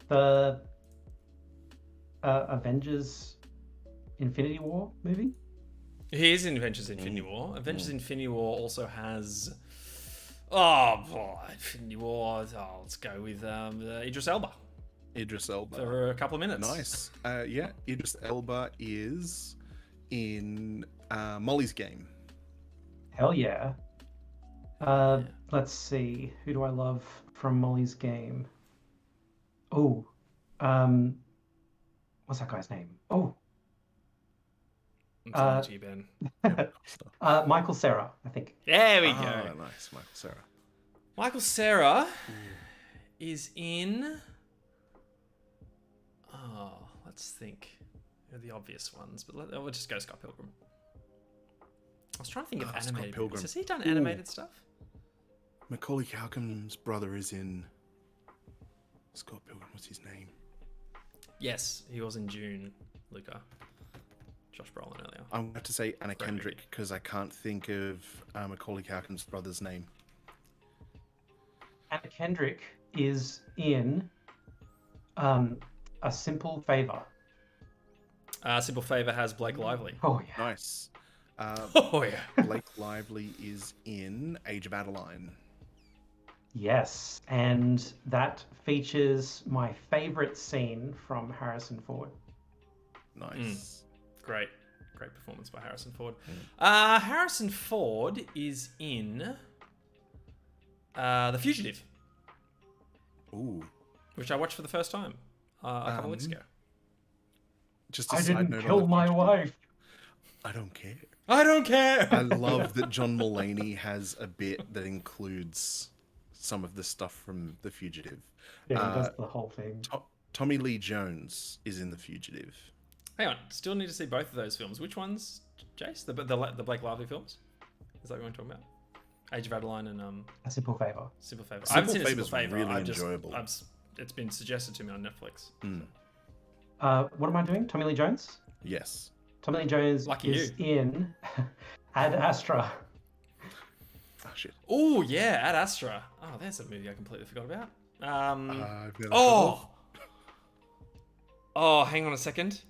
Speaker 2: the Avengers Infinity War movie.
Speaker 1: He is in Avengers Infinity War. Avengers Infinity War also has... Oh, boy, Infinity War. Oh, let's go with Idris Elba
Speaker 3: Idris Elba.
Speaker 1: for a couple of minutes.
Speaker 3: Nice. Yeah, Idris Elba is in Molly's Game.
Speaker 2: Hell yeah. Let's see. Who do I love from Molly's Game? Oh, what's that guy's name? Oh,
Speaker 1: I'm talking to you, Ben.
Speaker 2: Michael Cera, I think.
Speaker 1: There we go.
Speaker 3: Oh, nice. Michael Cera.
Speaker 1: Michael Cera is in... Oh, let's think. They're the obvious ones, but we'll just go Scott Pilgrim. I was trying to think of
Speaker 3: Scott
Speaker 1: animated
Speaker 3: Pilgrim.
Speaker 1: movies. Has he done animated stuff?
Speaker 3: Macaulay Culkin's brother is in Scott Pilgrim. What's his name?
Speaker 1: Yes, he was in June, Luca. Josh Brolin earlier.
Speaker 3: I'm going to have to say Anna
Speaker 1: Great
Speaker 3: Kendrick
Speaker 1: movie.
Speaker 3: because I can't think of Macaulay Culkin's brother's name.
Speaker 2: Anna Kendrick is in A Simple Favor.
Speaker 1: Simple Favor has Blake Lively.
Speaker 2: Oh yeah.
Speaker 3: Nice.
Speaker 1: Oh, yeah.
Speaker 3: Blake Lively is in Age of Adeline.
Speaker 2: Yes, and that features my favorite scene from Harrison Ford.
Speaker 3: Nice.
Speaker 1: Great performance by Harrison Ford. Harrison Ford is in The Fugitive,
Speaker 3: Ooh.
Speaker 1: which I watched for the first time a couple weeks ago.
Speaker 3: Just a
Speaker 2: I
Speaker 3: side
Speaker 2: didn't
Speaker 3: note on
Speaker 2: kill
Speaker 3: The
Speaker 2: my
Speaker 3: Fugitive.
Speaker 2: wife.
Speaker 3: I don't care.
Speaker 1: I don't care.
Speaker 3: I love that John Mulaney has a bit that includes some of the stuff from The Fugitive.
Speaker 2: Yeah, he does the whole thing.
Speaker 3: Tommy Lee Jones is in The Fugitive.
Speaker 1: Hang on, still need to see both of those films. Which ones, Jace? The Blake Lively films? Is that what we're talking about? Age of Adeline and
Speaker 2: A Simple Favor.
Speaker 1: Simple Favor. I
Speaker 3: Simple
Speaker 1: haven't seen a
Speaker 3: Favor's
Speaker 1: Simple Favor.
Speaker 3: really
Speaker 1: I've just,
Speaker 3: enjoyable.
Speaker 1: it's been suggested to me on Netflix.
Speaker 2: What am I doing? Tommy Lee Jones?
Speaker 3: Yes.
Speaker 2: Tommy Lee Jones
Speaker 1: Lucky
Speaker 2: is in Ad Astra.
Speaker 3: Oh shit.
Speaker 1: Oh yeah, Ad Astra. Oh, there's a movie I completely forgot about.
Speaker 3: I've never heard of.
Speaker 1: Oh, hang on a second.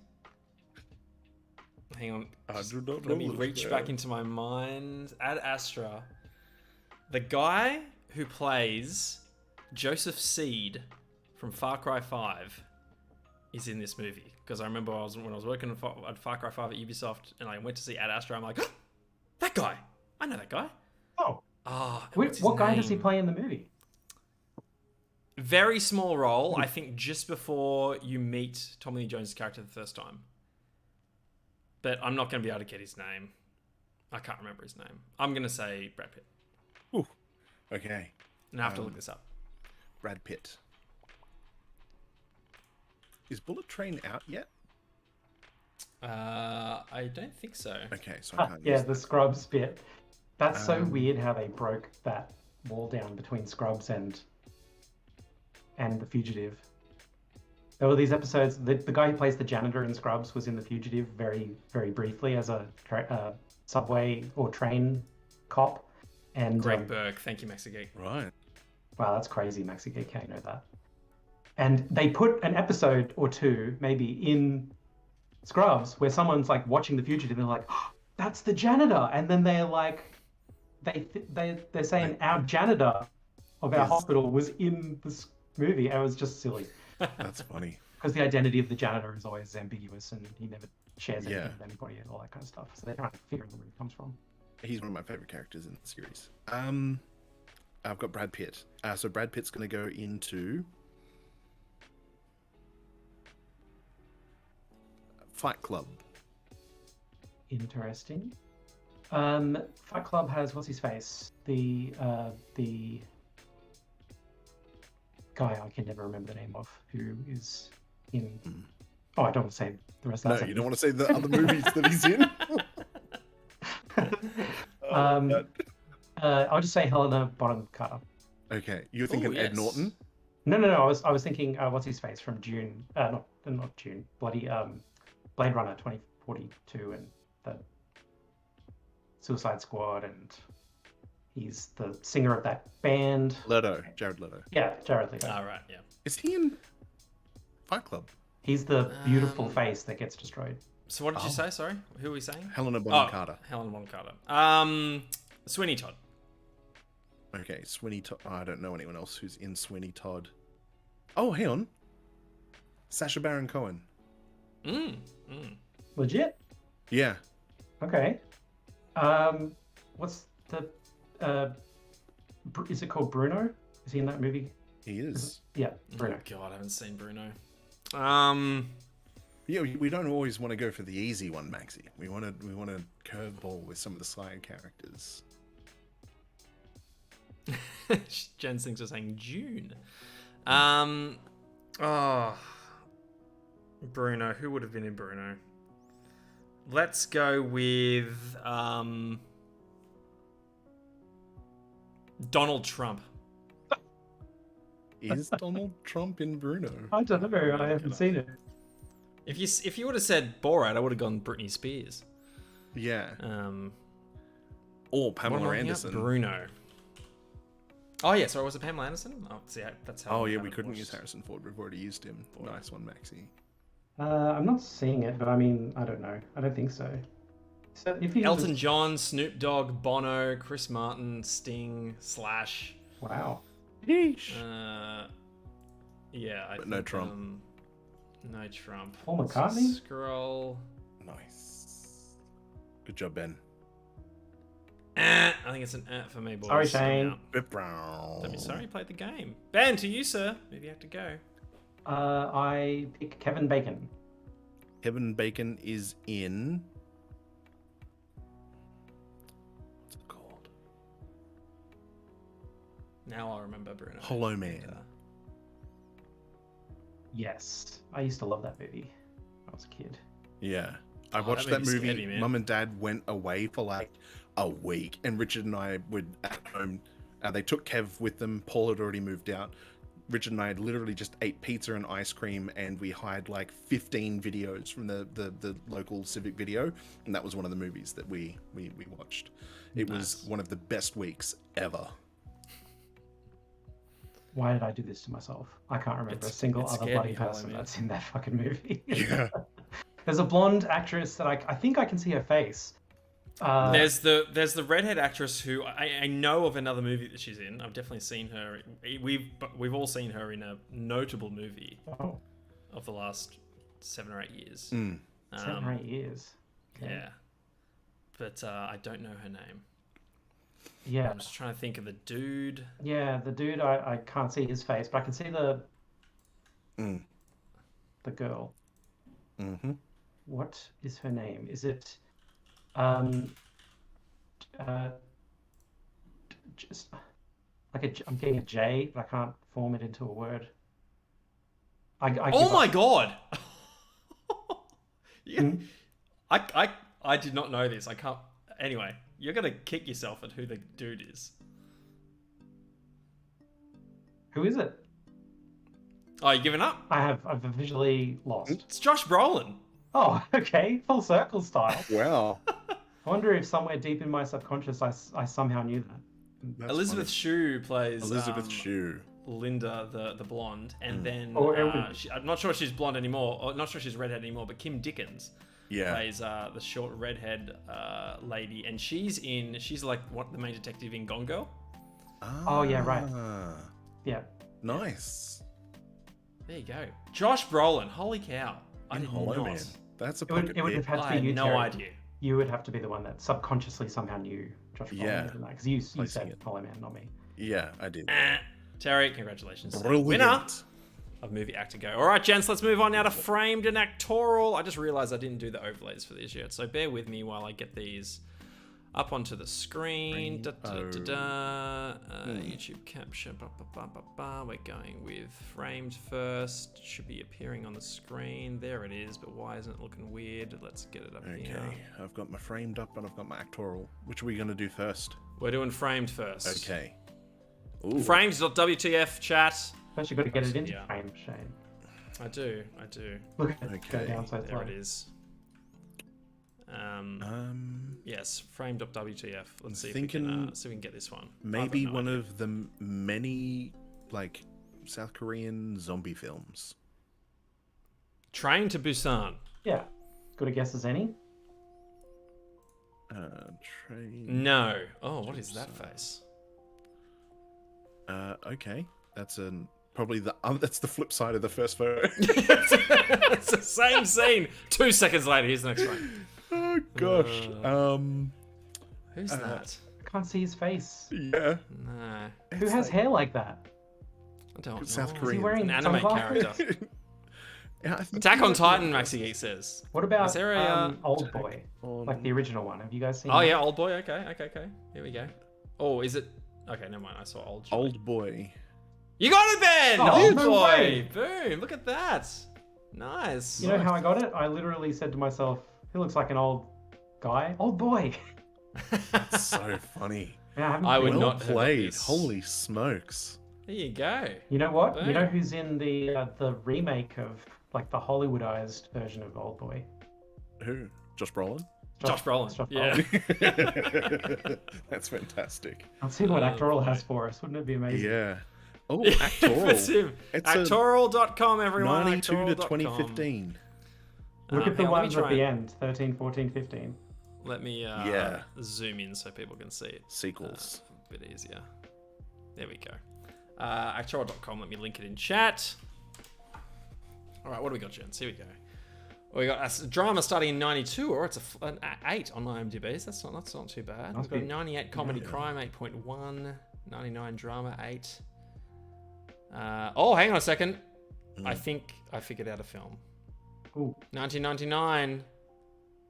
Speaker 1: Hang on.
Speaker 3: I do not
Speaker 1: Let me
Speaker 3: know this
Speaker 1: reach
Speaker 3: man.
Speaker 1: back into my mind. Ad Astra. The guy who plays Joseph Seed from Far Cry 5 is in this movie. Because I remember when I was working at Far Cry 5 at Ubisoft and I went to see Ad Astra, I'm like, oh, that guy! I know that guy.
Speaker 2: Oh.
Speaker 1: What
Speaker 2: guy does he play in the movie?
Speaker 1: Very small role, I think just before you meet Tommy Lee Jones' character the first time. But I'm not going to be able to get his name. I can't remember his name. I'm going to say Brad Pitt.
Speaker 3: Ooh. Okay.
Speaker 1: And I have to look this up.
Speaker 3: Brad Pitt. Is Bullet Train out yet?
Speaker 1: I don't think so.
Speaker 3: Okay, so I can't
Speaker 2: Yeah,
Speaker 3: use
Speaker 2: the Scrubs bit. That's so weird how they broke that wall down between Scrubs and The Fugitive. There were these episodes. The guy who plays the janitor in Scrubs was in The Fugitive very, very briefly as a subway or train cop. And
Speaker 1: Greg Burke. Thank you, Mexigeek.
Speaker 3: Right.
Speaker 2: wow, that's crazy, Mexigeek. How you know that? And they put an episode or two, maybe, in Scrubs where someone's like watching The Fugitive and they're like, oh, "That's the janitor," and then they're like, they're saying our janitor of our hospital was in this movie. And it was just silly.
Speaker 3: That's funny.
Speaker 2: Because the identity of the janitor is always ambiguous and he never shares anything
Speaker 3: Yeah.
Speaker 2: with anybody and all that kind of stuff. So they're trying to figure out where he comes from.
Speaker 3: He's one of my favorite characters in the series. I've got Brad Pitt. So Brad Pitt's going to go into Fight Club.
Speaker 2: Interesting. Fight Club has, what's his face? The guy I can never remember the name of, who is in... Oh, I don't want to say the rest of that.
Speaker 3: No, you don't want to say the other movies that he's in.
Speaker 2: I'll just say Helena Bonham Carter.
Speaker 3: Okay, you're thinking
Speaker 1: Ooh,
Speaker 3: Ed
Speaker 1: yes.
Speaker 3: Norton?
Speaker 2: No. I was thinking, what's his face from June? Not June. Bloody Blade Runner 2042 and the Suicide Squad, and he's the singer of that band.
Speaker 3: Jared Leto.
Speaker 2: Yeah, Jared Leto.
Speaker 1: All right, yeah.
Speaker 3: Is he in Fight Club?
Speaker 2: He's the beautiful face that gets destroyed.
Speaker 1: So what did you say? Sorry, who are we saying?
Speaker 3: Helena Bonham Carter.
Speaker 1: Helen Bonham Carter. Sweeney Todd.
Speaker 3: Okay, Sweeney Todd. I don't know anyone else who's in Sweeney Todd. Oh, hang on. Sacha Baron Cohen.
Speaker 2: Legit?
Speaker 3: Yeah.
Speaker 2: Okay. What's the is it called Bruno? Is he in that movie?
Speaker 3: He is.
Speaker 2: Yeah, Bruno.
Speaker 1: Oh God, I haven't seen Bruno.
Speaker 3: Yeah, we don't always want to go for the easy one, Maxi. We want to curveball with some of the side characters.
Speaker 1: Jen thinks we're saying June. Bruno. Who would have been in Bruno? Let's go with Donald Trump.
Speaker 3: Is Donald Trump in Bruno?
Speaker 2: I don't know. I haven't seen it.
Speaker 1: If you would have said Borat, I would have gone Britney Spears.
Speaker 3: Yeah.
Speaker 1: What
Speaker 3: Or
Speaker 1: am
Speaker 3: Pamela
Speaker 1: I looking at?
Speaker 3: Anderson.
Speaker 1: Bruno. Oh yeah, sorry, was it Pamela Anderson? Oh, see, that's how.
Speaker 3: Oh
Speaker 1: I
Speaker 3: yeah, we
Speaker 1: haven't
Speaker 3: couldn't
Speaker 1: watched.
Speaker 3: use Harrison Ford. We've already used him. Nice one, Maxi.
Speaker 2: I'm not seeing it, but I mean, I don't know. I don't think so. So if he
Speaker 1: Elton John, Snoop Dogg, Bono, Chris Martin, Sting, Slash.
Speaker 2: Wow.
Speaker 3: Yeesh.
Speaker 1: Yeah, I
Speaker 3: But no
Speaker 1: think,
Speaker 3: Trump.
Speaker 1: No Trump.
Speaker 2: Paul
Speaker 1: Let's
Speaker 2: McCartney?
Speaker 1: Scroll.
Speaker 3: Nice. Good job, Ben.
Speaker 1: I think it's an for me, boys.
Speaker 2: Sorry,
Speaker 1: I'm
Speaker 2: Shane.
Speaker 1: out.
Speaker 3: Brown.
Speaker 1: Don't be sorry, you played the game. Ben, to you, sir. Maybe you have to go.
Speaker 2: I pick Kevin Bacon.
Speaker 3: Kevin Bacon is in. What's it called?
Speaker 1: Now I'll remember Bruno.
Speaker 3: Hollow Man.
Speaker 2: Yes, I used to love that movie when I was a kid.
Speaker 3: Yeah. I
Speaker 1: Oh,
Speaker 3: watched
Speaker 1: that
Speaker 3: that
Speaker 1: movie's
Speaker 3: movie.
Speaker 1: heavy, man.
Speaker 3: Mum and Dad went away for like a week, and Richard and I were at home. They took Kev with them. Paul had already moved out. Richard and I had literally just ate pizza and ice cream, and we hired like 15 videos from the local civic video, and that was one of the movies that we watched. It was one of the best weeks ever.
Speaker 2: Why did I do this to myself? I can't remember a single
Speaker 1: it's
Speaker 2: other
Speaker 1: scared
Speaker 2: bloody
Speaker 1: me, Hollow
Speaker 2: person
Speaker 1: Man.
Speaker 2: that's in that fucking movie.
Speaker 3: Yeah.
Speaker 2: There's a blonde actress that I think I can see her face.
Speaker 1: There's the redhead actress who I know of another movie that she's in. I've definitely seen her. We've all seen her in a notable movie
Speaker 2: Oh,
Speaker 1: of the last 7 or 8 years.
Speaker 2: 7 or 8 years. Okay.
Speaker 1: Yeah, but I don't know her name.
Speaker 2: Yeah.
Speaker 1: I'm just trying to think of the dude.
Speaker 2: Yeah, the dude, I can't see his face, but I can see the girl.
Speaker 3: Mm-hmm.
Speaker 2: What is her name? Is it just like I'm getting a J, but I can't form it into a word. I
Speaker 1: Oh
Speaker 2: give
Speaker 1: my
Speaker 2: up.
Speaker 1: god! Yeah.
Speaker 2: Hmm?
Speaker 1: I did not know this. I can't. Anyway, you're gonna kick yourself at who the dude is.
Speaker 2: Who is it?
Speaker 1: Oh, you giving up?
Speaker 2: I've visually lost.
Speaker 1: It's Josh Brolin.
Speaker 2: Oh, okay, full circle style.
Speaker 3: Wow.
Speaker 2: I wonder if somewhere deep in my subconscious I somehow knew that.
Speaker 3: That's
Speaker 1: Elizabeth
Speaker 3: funny.
Speaker 1: Shue plays
Speaker 3: Elizabeth Shue.
Speaker 1: Linda, the blonde, and then
Speaker 2: Or it would-
Speaker 1: I'm not sure she's blonde anymore, or not sure she's redhead anymore. But Kim Dickens
Speaker 3: Yeah.
Speaker 1: plays the short redhead lady, and she's like what the main detective in Gone Girl.
Speaker 2: Oh, yeah, right.
Speaker 3: Ah,
Speaker 2: Yeah.
Speaker 3: Nice.
Speaker 1: There you go, Josh Brolin. Holy cow! I
Speaker 3: In
Speaker 1: did
Speaker 3: Hollow
Speaker 1: not.
Speaker 3: Man. That's a
Speaker 2: It would,
Speaker 3: pocket
Speaker 2: it would have
Speaker 3: pick.
Speaker 2: had to
Speaker 1: I
Speaker 2: be
Speaker 1: had
Speaker 2: you,
Speaker 1: no
Speaker 2: Terry.
Speaker 1: idea.
Speaker 2: You would have to be the one that subconsciously somehow knew Josh Brolin
Speaker 3: Yeah.
Speaker 2: in that, because you
Speaker 3: Placing
Speaker 2: said
Speaker 3: it.
Speaker 2: Hollow Man, not me.
Speaker 3: Yeah, I did.
Speaker 1: Terry, congratulations.
Speaker 3: Brilliant.
Speaker 1: Winner of Movie Actor Go. All right, gents, let's move on now to Framed and Actoral. I just realized I didn't do the overlays for this yet, so bear with me while I get these up onto the screen. YouTube capture. We're going with Framed first. Should be appearing on the screen. There it is, but why isn't it looking weird? Let's get it up
Speaker 3: Okay,
Speaker 1: here.
Speaker 3: I've got my framed up and I've got my actoral. Which are we going to do first?
Speaker 1: We're doing Framed first.
Speaker 3: Okay. Ooh.
Speaker 1: Frames.wtf chat.
Speaker 2: First, you've got to get it into
Speaker 1: Yeah.
Speaker 2: frame, Shane.
Speaker 1: I do.
Speaker 2: Look at it go
Speaker 3: Okay.
Speaker 2: down so
Speaker 1: There
Speaker 2: slow.
Speaker 1: it is. Yes, framed.wtf. Let's see if we can get this one.
Speaker 3: Maybe
Speaker 1: I've got no
Speaker 3: one
Speaker 1: idea.
Speaker 3: of the many, like, South Korean zombie films.
Speaker 1: Train to Busan.
Speaker 2: Yeah. Good a guess as any?
Speaker 3: Train.
Speaker 1: No. Oh, what is that face?
Speaker 3: Okay. That's probably that's the flip side of the first photo.
Speaker 1: It's the same scene. 2 seconds later, here's the next one.
Speaker 3: Oh gosh.
Speaker 1: Who's that?
Speaker 2: I can't see his face.
Speaker 3: Yeah.
Speaker 1: No,
Speaker 2: Who has hair like that?
Speaker 1: I don't know.
Speaker 3: South
Speaker 2: Is he
Speaker 3: Korean.
Speaker 2: wearing
Speaker 1: An anime
Speaker 2: sunglasses?
Speaker 1: character.
Speaker 3: Yeah, I think
Speaker 1: Attack
Speaker 3: he
Speaker 1: on
Speaker 3: might
Speaker 1: Titan,
Speaker 3: be-
Speaker 1: Maxi Geek says.
Speaker 2: What about
Speaker 1: Is there a,
Speaker 2: Old Boy?
Speaker 3: on-
Speaker 2: Like the original one. Have you guys seen
Speaker 1: Oh
Speaker 2: that?
Speaker 1: yeah, Old Boy. Okay. Here we go. Oh, is it? Okay, never mind. I saw Old. Boy.
Speaker 3: Old Boy.
Speaker 1: You got it, Ben.
Speaker 2: Oh,
Speaker 1: Old
Speaker 2: no
Speaker 1: Boy.
Speaker 2: way.
Speaker 1: Boom! Look at that. Nice.
Speaker 2: You know how I got it? I literally said to myself, he looks like an old guy. Old boy.
Speaker 3: That's so funny.
Speaker 2: Yeah,
Speaker 1: I would
Speaker 2: been-
Speaker 3: Well
Speaker 1: not have got
Speaker 3: played.
Speaker 1: this.
Speaker 3: Holy smokes.
Speaker 1: There you go.
Speaker 2: You know what? You know
Speaker 1: Boom.
Speaker 2: who's in the remake of like the Hollywoodized version of Old Boy?
Speaker 3: Who? Josh Brolin?
Speaker 1: Josh Brolin. Yeah.
Speaker 2: Brolin.
Speaker 3: That's fantastic.
Speaker 2: I'll see what
Speaker 1: Oh,
Speaker 2: Actoral
Speaker 1: boy.
Speaker 2: has for us. Wouldn't it be amazing?
Speaker 3: Yeah. Oh,
Speaker 1: It's
Speaker 3: actoral.
Speaker 1: him.
Speaker 3: It's a
Speaker 1: Actoral.com, everyone.
Speaker 3: 92 to
Speaker 1: Actoral.com.
Speaker 3: 2015.
Speaker 2: Look at the
Speaker 1: Hang on, let me
Speaker 2: ones at
Speaker 1: try
Speaker 2: the
Speaker 1: and-
Speaker 2: end 13, 14, 15.
Speaker 1: Let me
Speaker 3: Yeah.
Speaker 1: zoom in so people can see it
Speaker 3: Sequels.
Speaker 1: a bit easier. There we go. Actora.com. Let me link it in chat. All right, what do we got, gents? Here we go. We got a drama starting in 92, or it's an 8 on IMDb. That's not too bad. We've got a 98 comedy crime, 8.1. 99 drama, 8. Oh, hang on a second. I think I figured out a film.
Speaker 2: Ooh.
Speaker 1: 1999,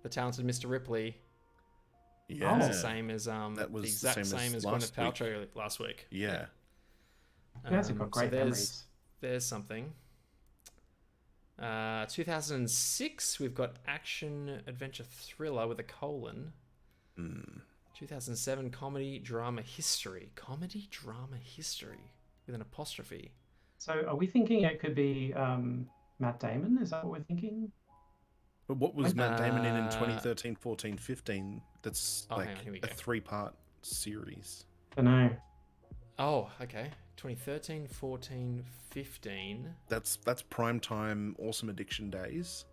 Speaker 1: The Talented Mr. Ripley.
Speaker 3: Yeah.
Speaker 1: It's the same as
Speaker 3: that was
Speaker 1: the exact same as Gwyneth
Speaker 3: last week.
Speaker 1: Paltrow last week.
Speaker 3: Yeah.
Speaker 2: You guys have got great memories.
Speaker 1: There's something. 2006, we've got action adventure thriller with a colon. 2007, comedy drama history. Comedy drama history with an apostrophe.
Speaker 2: So are we thinking it could be Matt Damon? Is that what we're thinking?
Speaker 3: But what was Matt Damon in 2013, 14, 15? That's
Speaker 1: hang
Speaker 3: like
Speaker 1: on, here we
Speaker 3: a
Speaker 1: go.
Speaker 3: 3-part series.
Speaker 2: I don't know.
Speaker 1: Oh, okay. 2013, 14, 15.
Speaker 3: That's primetime Awesome Addiction days.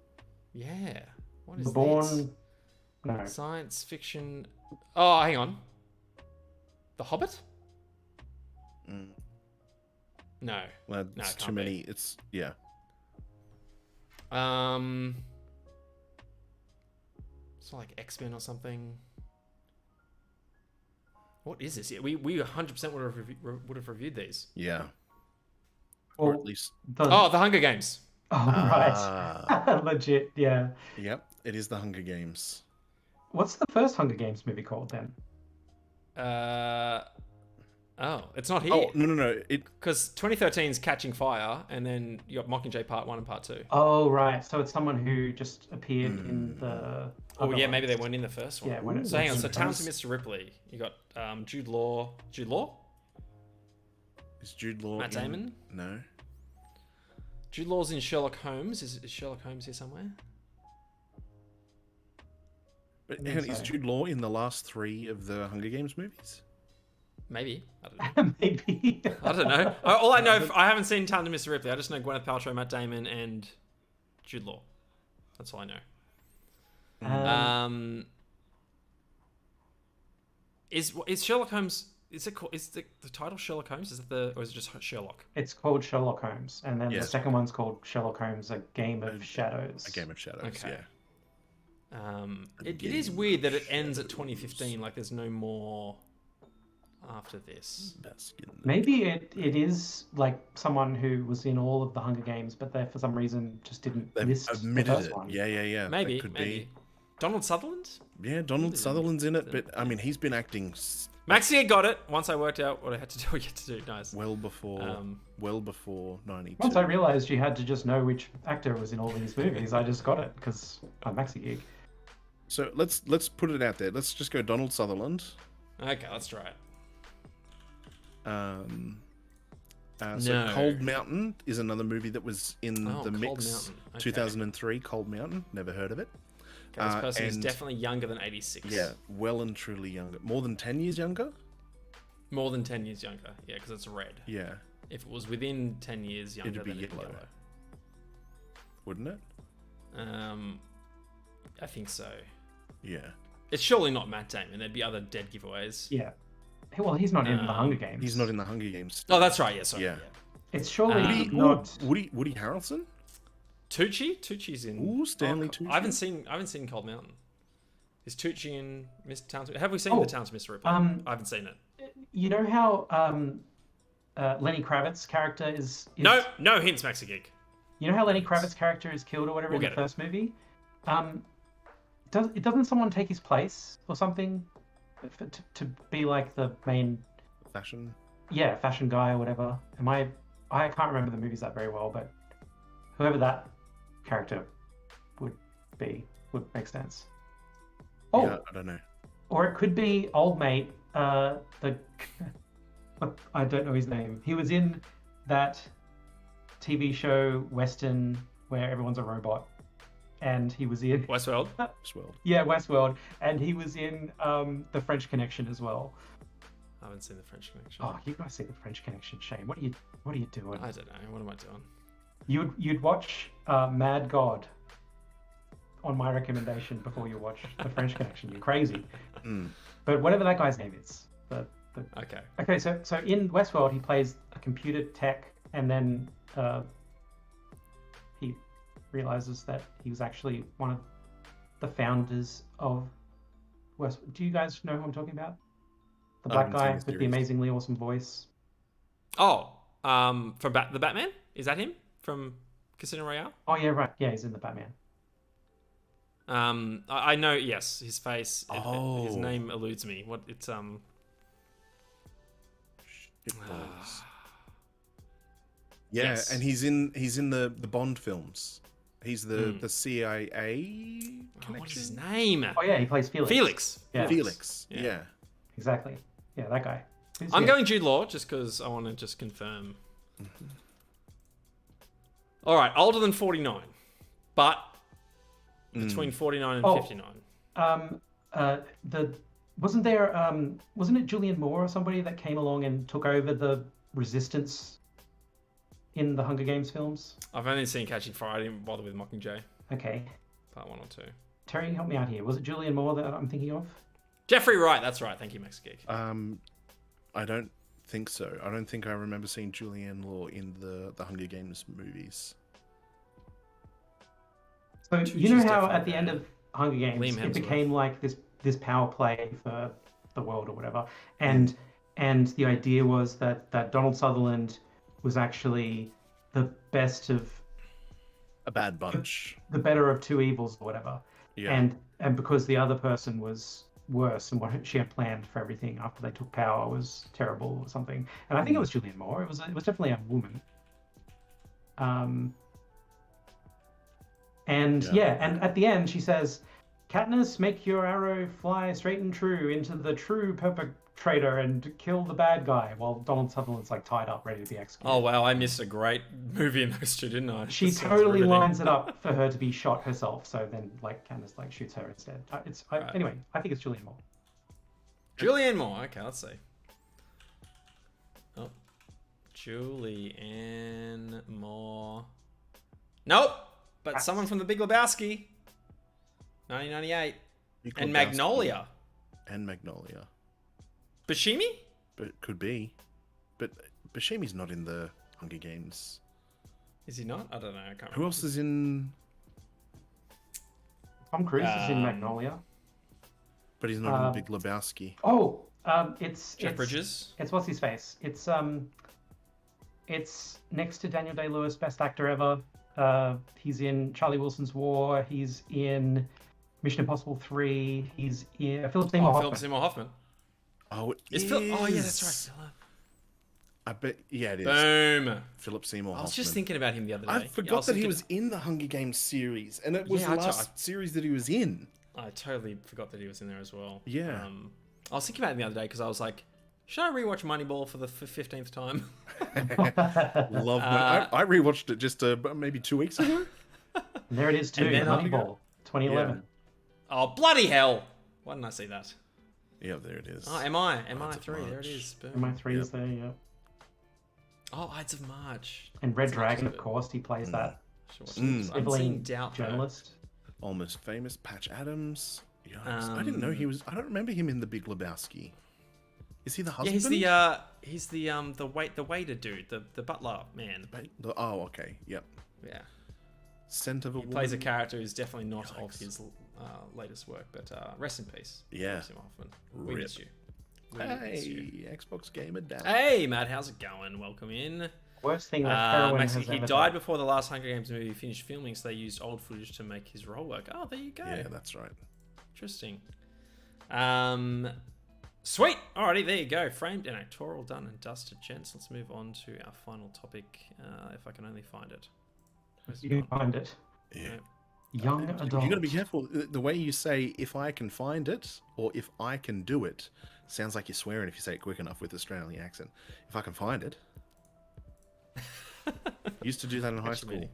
Speaker 1: Yeah. What is
Speaker 2: The
Speaker 1: this?
Speaker 2: Bourne. No.
Speaker 1: Science fiction. Oh, hang on. The Hobbit? No.
Speaker 3: Well,
Speaker 1: No,
Speaker 3: it's
Speaker 1: it
Speaker 3: too
Speaker 1: can't
Speaker 3: many. It's yeah.
Speaker 1: It's not like X-Men or something. What is this? Yeah, we 100% would have reviewed these.
Speaker 3: Yeah.
Speaker 2: Well,
Speaker 3: Or at least.
Speaker 1: The Hunger Games.
Speaker 2: Oh, right. Legit, yeah.
Speaker 3: Yep. It is the Hunger Games.
Speaker 2: What's the first Hunger Games movie called then?
Speaker 1: Oh, it's not here.
Speaker 3: Oh no!
Speaker 1: Because 2013 is Catching Fire, and then you got Mockingjay Part 1 and Part 2.
Speaker 2: Oh, right. So it's someone who just appeared in the...
Speaker 1: Oh,
Speaker 2: other
Speaker 1: yeah, maybe they
Speaker 2: ones.
Speaker 1: weren't in the first one.
Speaker 2: Yeah, when it
Speaker 1: So hang on,
Speaker 2: was
Speaker 1: so
Speaker 2: in
Speaker 1: Talented
Speaker 2: first.
Speaker 1: Mr. Ripley. You got Jude Law. Jude Law?
Speaker 3: Is Jude Law
Speaker 1: Matt Damon?
Speaker 3: No.
Speaker 1: Jude Law's in Sherlock Holmes. Is Sherlock Holmes here somewhere?
Speaker 3: But
Speaker 2: I
Speaker 3: hang on,
Speaker 2: think
Speaker 3: is
Speaker 2: so.
Speaker 3: Jude Law in the last 3 of the Hunger Games movies?
Speaker 1: Maybe. I don't know.
Speaker 2: Maybe.
Speaker 1: I don't know. All I know, I haven't seen Talented Mr. Ripley. I just know Gwyneth Paltrow, Matt Damon, and Jude Law. That's all I know. Is Sherlock Holmes? Is it called? Is the title Sherlock Holmes? Is it or is it just Sherlock?
Speaker 2: It's called Sherlock Holmes. And then
Speaker 3: Yeah.
Speaker 2: the second one's called Sherlock Holmes, A Game of Shadows.
Speaker 3: A Game of Shadows.
Speaker 1: Okay.
Speaker 3: Yeah.
Speaker 1: It is weird that it ends at 2015. Like there's no more after this.
Speaker 2: Maybe it is like someone who was in all of the Hunger Games, but they for some reason just didn't
Speaker 3: They've
Speaker 2: list the
Speaker 3: admitted
Speaker 2: first
Speaker 3: it.
Speaker 2: one.
Speaker 3: Yeah.
Speaker 1: Maybe.
Speaker 3: That could
Speaker 1: Maybe.
Speaker 3: be.
Speaker 1: Donald Sutherland?
Speaker 3: Yeah, Donald Sutherland's in it, but I mean, he's been acting
Speaker 1: Maxie got it once I worked out what I had to do. What you had to do. Nice.
Speaker 3: well before 92.
Speaker 2: Once I realized you had to just know which actor was in all these movies, I just got it because I'm Maxi Geek.
Speaker 3: So let's put it out there. Let's just go Donald Sutherland.
Speaker 1: Okay, let's try it.
Speaker 3: So
Speaker 1: No.
Speaker 3: Cold Mountain is another movie that was in
Speaker 1: Oh,
Speaker 3: the
Speaker 1: Cold
Speaker 3: mix.
Speaker 1: Mountain. Okay.
Speaker 3: 2003, Cold Mountain. Never heard of it.
Speaker 1: Okay, this person is
Speaker 3: and-
Speaker 1: definitely younger than 86.
Speaker 3: Yeah, well and truly younger. More than 10 years younger?
Speaker 1: More than 10 years younger. Yeah, because it's red.
Speaker 3: Yeah,
Speaker 1: If it was within 10 years younger,
Speaker 3: It'd be
Speaker 1: then it'd be
Speaker 3: yellow.
Speaker 1: yellow.
Speaker 3: wouldn't it?
Speaker 1: I think so.
Speaker 3: Yeah.
Speaker 1: It's surely not Matt Damon. There'd be other dead giveaways.
Speaker 2: Yeah. Well, he's not in the Hunger Games.
Speaker 3: He's not in the Hunger Games.
Speaker 1: Oh, that's right. Yeah, sorry.
Speaker 3: Yeah.
Speaker 2: It's surely
Speaker 1: Um,
Speaker 2: not.
Speaker 3: Woody Harrelson?
Speaker 1: Tucci's in.
Speaker 3: Ooh, Stanley Tucci.
Speaker 1: I haven't seen Cold Mountain. Is Tucci in Mr. Talented? Have we seen
Speaker 2: Oh,
Speaker 1: the Talented Mr. Ripley? I haven't seen it.
Speaker 2: You know how Lenny Kravitz's character is
Speaker 1: No hints, Maxi Geek.
Speaker 2: You know how Lenny Kravitz's character is killed or whatever
Speaker 1: We'll
Speaker 2: in the
Speaker 1: get it.
Speaker 2: first movie? Doesn't someone take his place or something to be like the main
Speaker 3: Fashion.
Speaker 2: fashion guy or whatever? I can't remember the movies that very well, but whoever that character would make sense. Oh,
Speaker 3: Yeah, I don't know.
Speaker 2: or it could be old mate, I don't know his name. He was in that TV show Western where everyone's a robot, and he was in
Speaker 1: Westworld.
Speaker 3: Westworld.
Speaker 2: Westworld, and he was in the French Connection as well.
Speaker 1: I haven't seen the French Connection.
Speaker 2: Oh, you guys see the French Connection, Shane? What are you doing?
Speaker 1: I don't know. What am I doing?
Speaker 2: You'd watch Mad God on my recommendation before you watch the French Connection. You're crazy.
Speaker 3: Mm.
Speaker 2: But whatever that guy's name is, But
Speaker 1: Okay.
Speaker 2: okay, so in Westworld, he plays a computer tech, and then he realizes that he was actually one of the founders of West. Do you guys know who I'm talking about? The
Speaker 3: I
Speaker 2: black
Speaker 3: haven't seen
Speaker 2: guy
Speaker 3: the
Speaker 2: with the
Speaker 3: series.
Speaker 2: amazingly awesome voice.
Speaker 1: Oh, from the Batman? Is that him from Casino Royale?
Speaker 2: Oh yeah, right. Yeah, he's in the Batman.
Speaker 1: I know. Yes, his face. His
Speaker 3: Oh.
Speaker 1: name eludes me. What? It's
Speaker 3: Shitballs. Yeah,
Speaker 1: Yes.
Speaker 3: and he's in the Bond films. He's the CIA connection.
Speaker 1: What is his name?
Speaker 2: Oh yeah, he plays Felix.
Speaker 1: Felix.
Speaker 2: Yeah.
Speaker 3: Felix.
Speaker 1: Yeah.
Speaker 3: Yeah.
Speaker 2: Exactly. Yeah, that guy.
Speaker 1: I'm going Jude Law just because I want to just confirm. All right, older than 49, but between 49 and 59.
Speaker 2: Wasn't it Julianne Moore or somebody that came along and took over the resistance in the Hunger Games films?
Speaker 1: I've only seen Catching Fire. I didn't bother with Mockingjay.
Speaker 2: Okay.
Speaker 1: Part 1 or 2.
Speaker 2: Terry, help me out here. Was it Julianne Moore that I'm thinking of?
Speaker 1: Jeffrey Wright. That's right. Thank you, Max Geek.
Speaker 3: I don't think so. I don't think I remember seeing Julianne Moore in the Hunger Games movies.
Speaker 2: So
Speaker 1: Tucci's
Speaker 2: you know how
Speaker 1: definitely
Speaker 2: at the end
Speaker 1: there.
Speaker 2: of Hunger Games
Speaker 1: Liam
Speaker 2: it
Speaker 1: Hemsworth.
Speaker 2: became like this power play for the world or whatever, and the idea was that Donald Sutherland was actually the best of
Speaker 3: A bad bunch.
Speaker 2: the better of two evils or whatever,
Speaker 3: Yeah.
Speaker 2: and because the other person was worse and what she had planned for everything after they took power was terrible or something, and I think it was Julianne Moore. It was definitely a woman. And and at the end she says, Katniss, make your arrow fly straight and true into the true perpetrator and kill the bad guy, while Donald Sutherland's like tied up, ready to be executed.
Speaker 1: Oh wow, I missed a great movie in those two, didn't I?
Speaker 2: She
Speaker 1: This sounds
Speaker 2: totally
Speaker 1: riveting.
Speaker 2: lines it up for her to be shot herself, so then like Katniss like shoots her instead. Anyway, I think it's Julianne Moore.
Speaker 1: Julianne Moore. Okay, let's see. Oh, Julianne Moore. Nope, but someone from The Big Lebowski. 1998.
Speaker 3: Big
Speaker 1: And
Speaker 3: Lebowski.
Speaker 1: Magnolia.
Speaker 3: And Magnolia.
Speaker 1: Bashimi?
Speaker 3: But it could be. But Buscemi's not in the Hunger Games.
Speaker 1: Is he not? I don't know. I can't remember.
Speaker 3: Who else is in?
Speaker 2: Tom Cruise is in Magnolia.
Speaker 3: But he's not in the Big Lebowski.
Speaker 2: Oh, it's
Speaker 1: Jeff Bridges?
Speaker 2: It's what's his face? It's next to Daniel Day-Lewis, best actor ever. He's in Charlie Wilson's War. He's in Mission Impossible 3. He's in Philip Seymour Hoffman.
Speaker 1: Philip Seymour Hoffman.
Speaker 3: Oh, it
Speaker 1: Is
Speaker 3: is.
Speaker 1: Phil? Oh yeah, that's right.
Speaker 3: I bet. Yeah, it is.
Speaker 1: Boom.
Speaker 3: Philip Seymour
Speaker 1: I
Speaker 3: Hoffman.
Speaker 1: was just thinking about him the other day.
Speaker 3: I forgot that he was in the Hunger Games series, and it was
Speaker 1: Yeah,
Speaker 3: the last series that he was in.
Speaker 1: I totally forgot that he was in there as well.
Speaker 3: Yeah.
Speaker 1: I was thinking about him the other day because I was like, should I rewatch Moneyball for the 15th time?
Speaker 3: Love. I rewatched it just maybe 2 weeks ago.
Speaker 2: And there it is too.
Speaker 1: And then
Speaker 2: Moneyball, 2011.
Speaker 1: Oh bloody hell! Why didn't I see that?
Speaker 3: Yeah, there it is.
Speaker 1: Oh, MI3. There it is. Boom.
Speaker 2: MI3 is there, yeah.
Speaker 1: Oh, Ides of March.
Speaker 2: And Red
Speaker 1: That's
Speaker 2: Dragon,
Speaker 1: actually
Speaker 2: of course, he plays that
Speaker 1: Should watch this. I'm seeing
Speaker 2: sibling
Speaker 1: doubt though.
Speaker 2: journalist.
Speaker 3: Almost Famous. Patch Adams. Yikes. I didn't know he was. I don't remember him in The Big Lebowski. Is he the husband?
Speaker 1: Yeah, he's the waiter dude, the butler man.
Speaker 3: Oh, okay. Yep.
Speaker 1: Yeah.
Speaker 3: Scent of a
Speaker 1: He
Speaker 3: Woman.
Speaker 1: plays a character who's definitely not of
Speaker 3: Yikes.
Speaker 1: his latest work, but rest in peace.
Speaker 3: Yeah.
Speaker 1: Philip Seymour Hoffman. We
Speaker 3: Rip.
Speaker 1: miss you. We miss you.
Speaker 3: Hey, Xbox Gamer Dad.
Speaker 1: Hey, Matt, how's it going? Welcome in.
Speaker 2: Worst thing that heroin
Speaker 1: Max,
Speaker 2: has
Speaker 1: he
Speaker 2: ever
Speaker 1: died
Speaker 2: done.
Speaker 1: before the last Hunger Games movie finished filming, so they used old footage to make his role work. Oh, there you go.
Speaker 3: Yeah, that's right.
Speaker 1: Interesting. Sweet. Alrighty, there you go. Framed and actorial done and dusted, gents. Let's move on to our final topic, if I can only find it. Where's it
Speaker 2: You can
Speaker 1: gone?
Speaker 2: find it.
Speaker 3: Yeah.
Speaker 2: Young adult.
Speaker 3: You got to be careful. The way you say "if I can find it" or "if I can do it" sounds like you're swearing if you say it quick enough with Australian accent. If I can find it. Used to do that in high school.